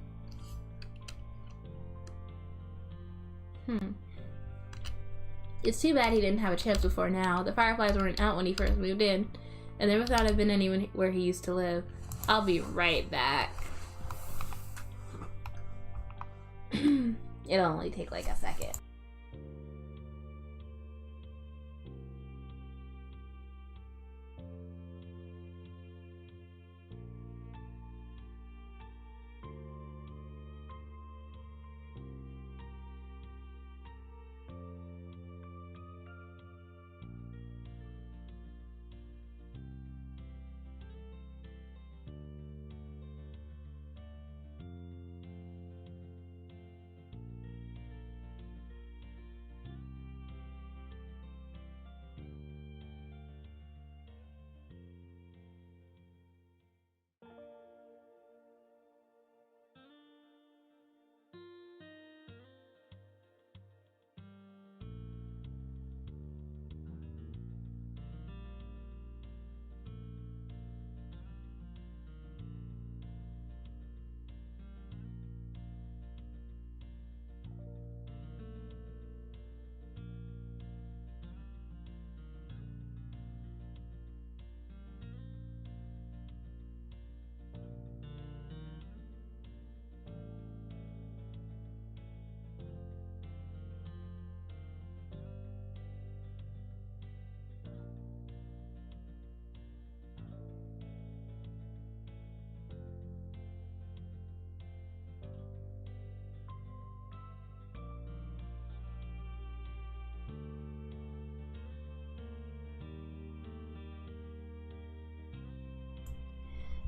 Speaker 1: It's too bad he didn't have a chance before now. The fireflies weren't out when he first moved in, and there must not have been anyone where he used to live. I'll be right back. It'll only take like a second.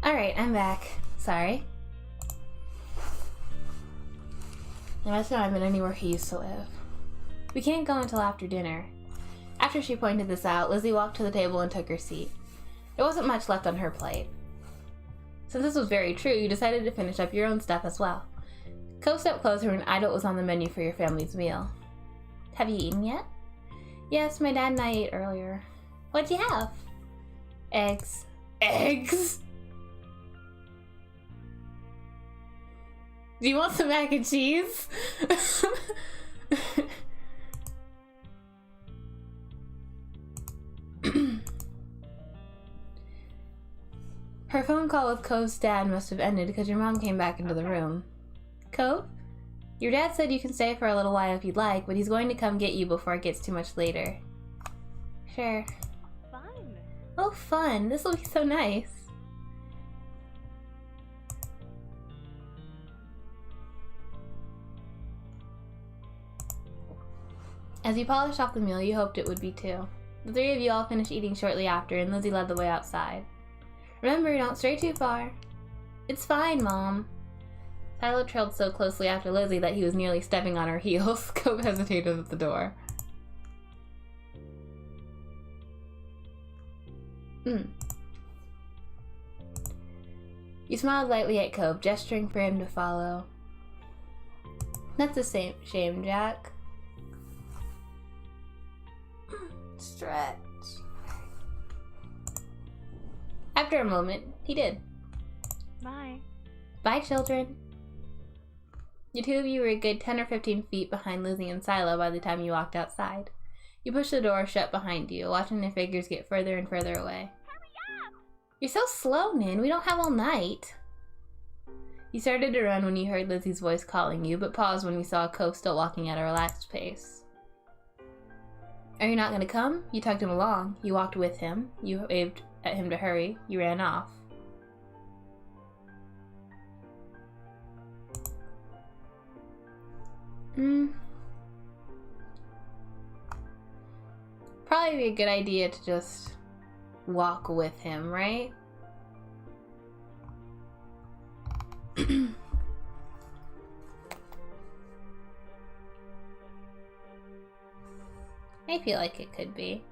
Speaker 1: Alright, I'm back. Sorry. I must not have been anywhere he used to live. We can't go until after dinner. After she pointed this out, Lizzie walked to the table and took her seat. There wasn't much left on her plate. Since this was very true, you decided to finish up your own stuff as well. Co stepped closer and eyed what was on the menu for your family's meal. Have you eaten yet? Yes, my dad and I ate earlier. What'd you have? Eggs. Eggs? Do you want some mac and cheese? Her phone call with Cove's dad must have ended because your mom came back into the room. Cove? Your dad said you can stay for a little while if you'd like, but he's going to come get you before it gets too much later. Sure.
Speaker 3: Fun.
Speaker 1: Oh, fun. This will be so nice. As you polished off the meal, you hoped it would be too. The three of you all finished eating shortly after, and Lizzie led the way outside. Remember, don't stray too far. It's fine, Mom. Tyler trailed so closely after Lizzie that he was nearly stepping on her heels. Cove hesitated at the door. You smiled lightly at Cove, gesturing for him to follow. That's a shame, Jack. Stretch. After a moment, he did.
Speaker 3: Bye.
Speaker 1: Bye, children. The two of you were a good 10 or 15 feet behind Lizzie and Silo by the time you walked outside. You push the door shut behind you, watching their figures get further and further away.
Speaker 3: Hurry up!
Speaker 1: You're so slow, Nin. We don't have all night. You started to run when you heard Lizzie's voice calling you, but paused when you saw Cove still walking at a relaxed pace. Are you not going to come? You tugged him along. You walked with him. You waved at him to hurry. You ran off. Probably be a good idea to just walk with him, right? I feel like it could be.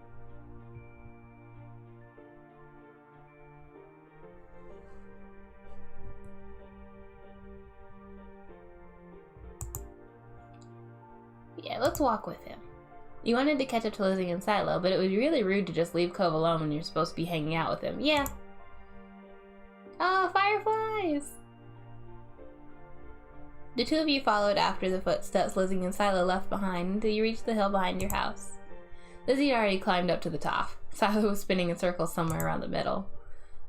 Speaker 1: Yeah, let's walk with him. You wanted to catch up to Lizzie and Silo, but it was really rude to just leave Cove alone when you're supposed to be hanging out with him. Yeah. Oh, Fireflies! The two of you followed after the footsteps Lizzie and Silo left behind until you reached the hill behind your house. Lizzie had already climbed up to the top. Silo was spinning in circles somewhere around the middle.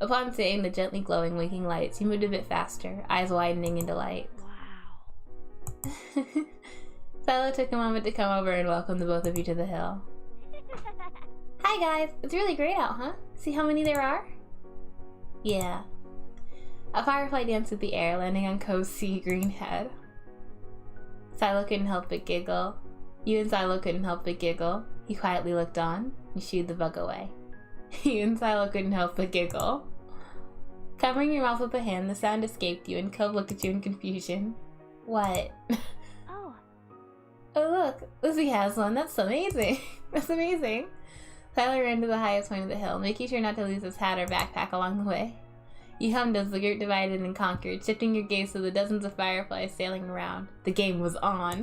Speaker 1: Upon seeing the gently glowing winking lights, you moved a bit faster, eyes widening in delight.
Speaker 3: Wow.
Speaker 1: Silo took a moment to come over and welcome the both of you to the hill. Hi guys, it's really great out, huh? See how many there are? Yeah. A firefly danced through the air, landing on Cove's sea green head. Silo couldn't help but giggle. You and Silo couldn't help but giggle. He quietly looked on. You shooed the bug away. You and Silo couldn't help but giggle. Covering your mouth with a hand, the sound escaped you, and Cove looked at you in confusion. What?
Speaker 3: Oh.
Speaker 1: Oh look, Lizzie has one. That's amazing. That's amazing. Silo ran to the highest point of the hill, making sure not to lose his hat or backpack along the way. You hummed as the group divided and conquered, shifting your gaze to the dozens of fireflies sailing around. The game was on.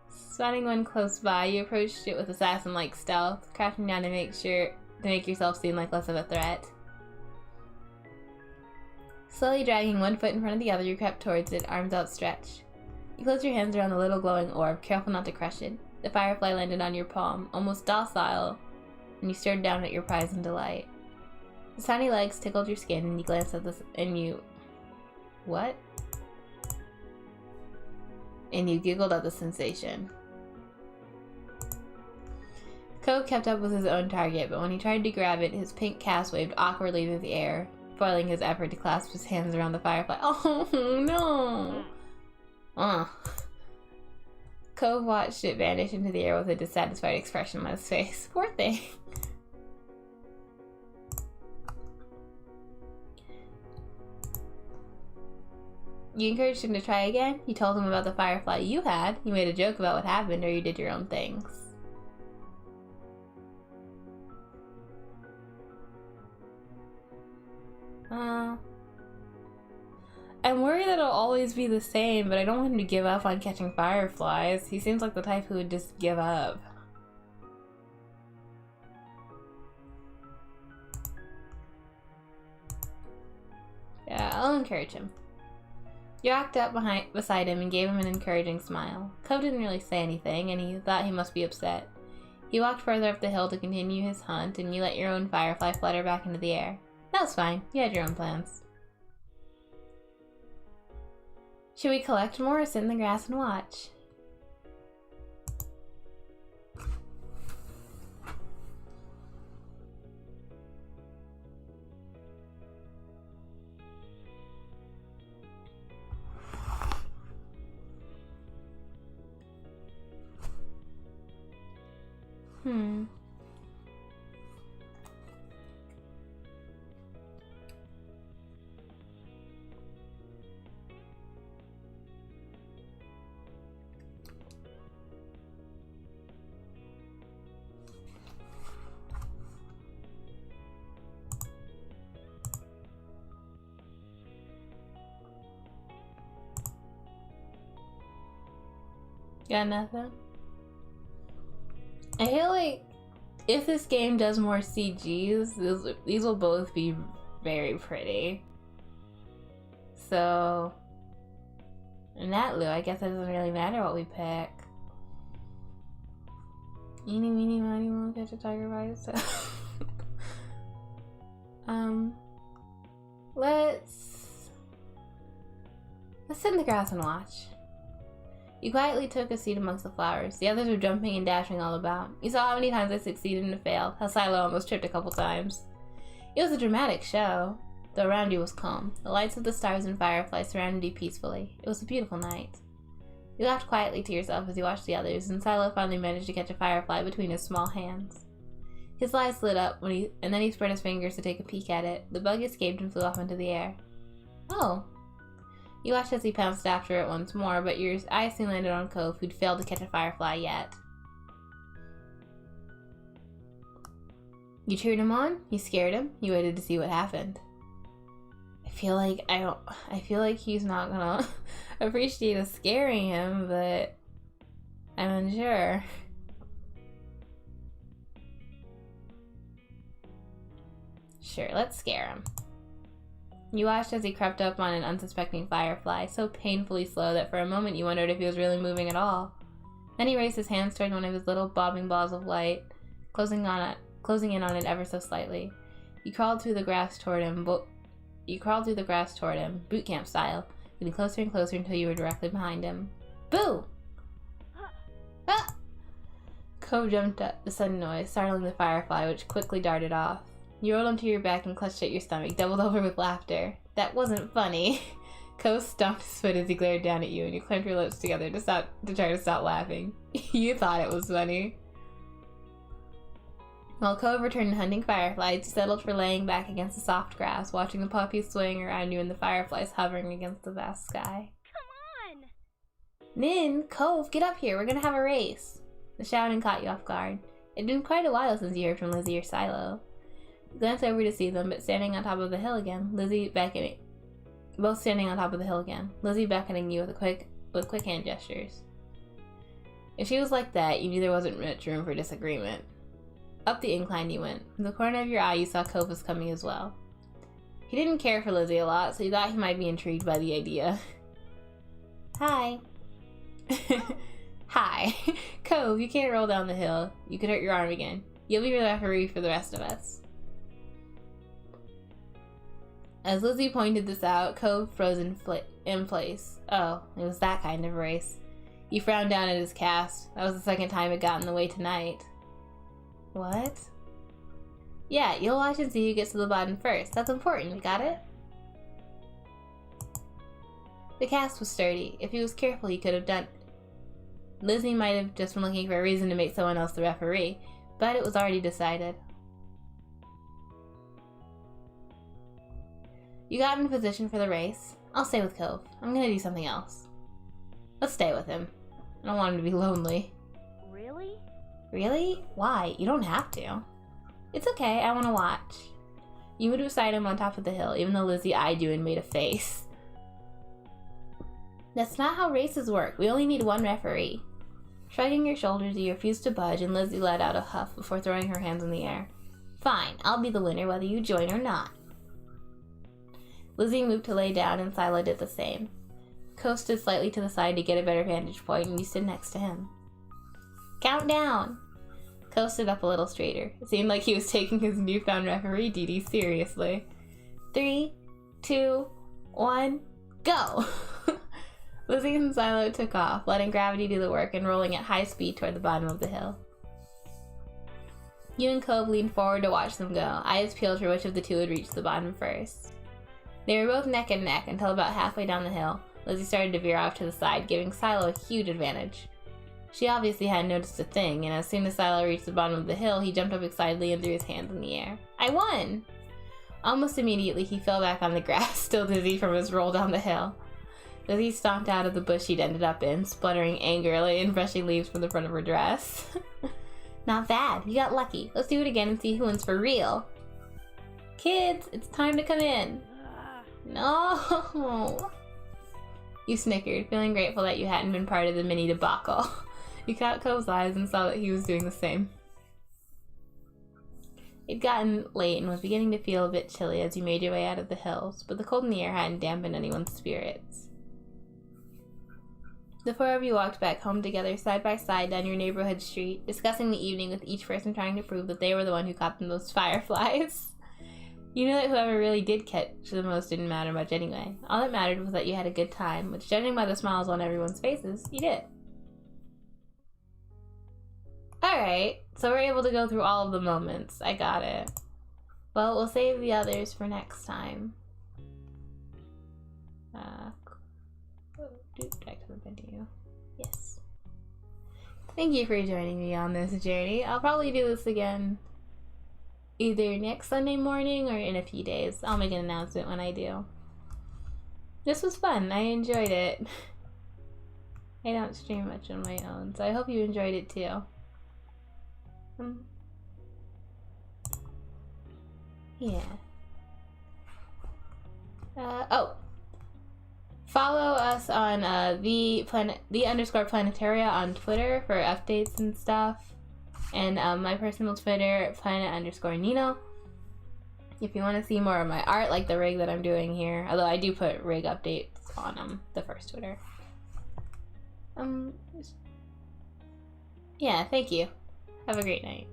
Speaker 1: Spotting one close by, you approached it with assassin-like stealth, crouching down to make yourself seem like less of a threat. Slowly dragging one foot in front of the other, you crept towards it, arms outstretched. You closed your hands around the little glowing orb, careful not to crush it. The firefly landed on your palm, almost docile, and you stared down at your prize in delight. The tiny legs tickled your skin, and you glanced at this, and you... What? And you giggled at the sensation. Cove kept up with his own target, but when he tried to grab it, his pink cast waved awkwardly through the air, foiling his effort to clasp his hands around the firefly. Oh, no! Cove watched it vanish into the air with a dissatisfied expression on his face. Poor thing. You encouraged him to try again. You told him about the firefly you had. You made a joke about what happened, or you did your own things. I'm worried that it'll always be the same, but I don't want him to give up on catching fireflies. He seems like the type who would just give up. Yeah, I'll encourage him. You walked up beside him and gave him an encouraging smile. Cove didn't really say anything, and he thought he must be upset. He walked further up the hill to continue his hunt, and you let your own firefly flutter back into the air. That was fine. You had your own plans. Should we collect more or sit in the grass and watch? Got nothing? I feel like if this game does more CGs, these will both be very pretty. So, in that lieu, I guess it doesn't really matter what we pick. Eeny, meeny, miny, moe, catch a tiger by its tail. Let's sit in the grass and watch. You quietly took a seat amongst the flowers. The others were jumping and dashing all about. You saw how many times they succeeded and failed, how Silo almost tripped a couple times. It was a dramatic show, though around you was calm. The lights of the stars and fireflies surrounded you peacefully. It was a beautiful night. You laughed quietly to yourself as you watched the others, and Silo finally managed to catch a firefly between his small hands. His eyes lit up and then he spread his fingers to take a peek at it. The bug escaped and flew off into the air. Oh. You watched as he pounced after it once more, but your eyes soon landed on Cove, who'd failed to catch a firefly yet. You cheered him on, you scared him, you waited to see what happened. I feel like he's not gonna appreciate us scaring him, but I'm unsure. Sure, let's scare him. You watched as he crept up on an unsuspecting firefly, so painfully slow that for a moment you wondered if he was really moving at all. Then he raised his hands toward one of his little bobbing balls of light, closing in on it ever so slightly. You crawled through the grass toward him, boot camp style, getting closer and closer until you were directly behind him. Boo! Ah! Cove jumped at the sudden noise, startling the firefly, which quickly darted off. You rolled onto your back and clutched at your stomach, doubled over with laughter. That wasn't funny. Cove stomped his foot as he glared down at you, and you clamped your lips together to try to stop laughing. You thought it was funny. While Cove returned to hunting fireflies, you settled for laying back against the soft grass, watching the poppies swaying around you and the fireflies hovering against the vast sky.
Speaker 3: Come on!
Speaker 1: Nin, Cove, get up here. We're gonna have a race. The shouting caught you off guard. It'd been quite a while since you heard from Lizzie or Silo. You glanced over to see them, but standing on top of the hill again, Lizzie beckoning you with quick hand gestures. If she was like that, you knew there wasn't much room for disagreement. Up the incline you went. From the corner of your eye, you saw Cove was coming as well. He didn't care for Lizzie a lot, so you thought he might be intrigued by the idea. Hi. Hi. Cove, you can't roll down the hill. You could hurt your arm again. You'll be the referee for the rest of us. As Lizzie pointed this out, Cove froze in place. Oh, it was that kind of race. You frowned down at his cast. That was the second time it got in the way tonight. What? Yeah, you'll watch and see who gets to the bottom first. That's important, you got it? The cast was sturdy. If he was careful, he could have done it. Lizzie might have just been looking for a reason to make someone else the referee, but it was already decided. You got in position for the race. I'll stay with Cove. I'm gonna do something else. Let's stay with him. I don't want him to be lonely.
Speaker 3: Really?
Speaker 1: Really? Why? You don't have to. It's okay, I want to watch. You moved beside him on top of the hill, even though Lizzie eyed you and made a face. That's not how races work. We only need one referee. Shrugging your shoulders, you refused to budge, and Lizzie let out a huff before throwing her hands in the air. Fine, I'll be the winner whether you join or not. Lizzie moved to lay down, and Silo did the same. Cove stood slightly to the side to get a better vantage point, and you stood next to him. Count down! Cove stood up a little straighter. It seemed like he was taking his newfound referee duties seriously. 3, 2, 1, go! Lizzie and Silo took off, letting gravity do the work and rolling at high speed toward the bottom of the hill. You and Cove leaned forward to watch them go, eyes peeled for which of the two would reach the bottom first. They were both neck and neck until about halfway down the hill, Lizzie started to veer off to the side, giving Silo a huge advantage. She obviously hadn't noticed a thing, and as soon as Silo reached the bottom of the hill, he jumped up excitedly and threw his hands in the air. I won! Almost immediately, he fell back on the grass, still dizzy from his roll down the hill. Lizzie stomped out of the bush she'd ended up in, spluttering angrily and brushing leaves from the front of her dress. Not bad. You got lucky. Let's do it again and see who wins for real. Kids, it's time to come in. No! You snickered, feeling grateful that you hadn't been part of the mini debacle. You caught Cove's eyes and saw that he was doing the same. It'd gotten late and was beginning to feel a bit chilly as you made your way out of the hills, but the cold in the air hadn't dampened anyone's spirits. The four of you walked back home together, side by side, down your neighborhood street, discussing the evening with each person trying to prove that they were the one who caught the most fireflies. You knew that whoever really did catch the most didn't matter much anyway. All that mattered was that you had a good time, which, judging by the smiles on everyone's faces, you did. Alright, so we're able to go through all of the moments. I got it. Well, we'll save the others for next time. Back to the menu. Yes. Thank you for joining me on this journey. I'll probably do this again either next Sunday morning or in a few days. I'll make an announcement when I do. This was fun. I enjoyed it. I don't stream much on my own, so I hope you enjoyed it too. Yeah. Oh. Follow us on the _ Planetaria on Twitter for updates and stuff. And my personal Twitter, planet_Nino. If you want to see more of my art, like the rig that I'm doing here. Although I do put rig updates on the first Twitter. Yeah, thank you. Have a great night.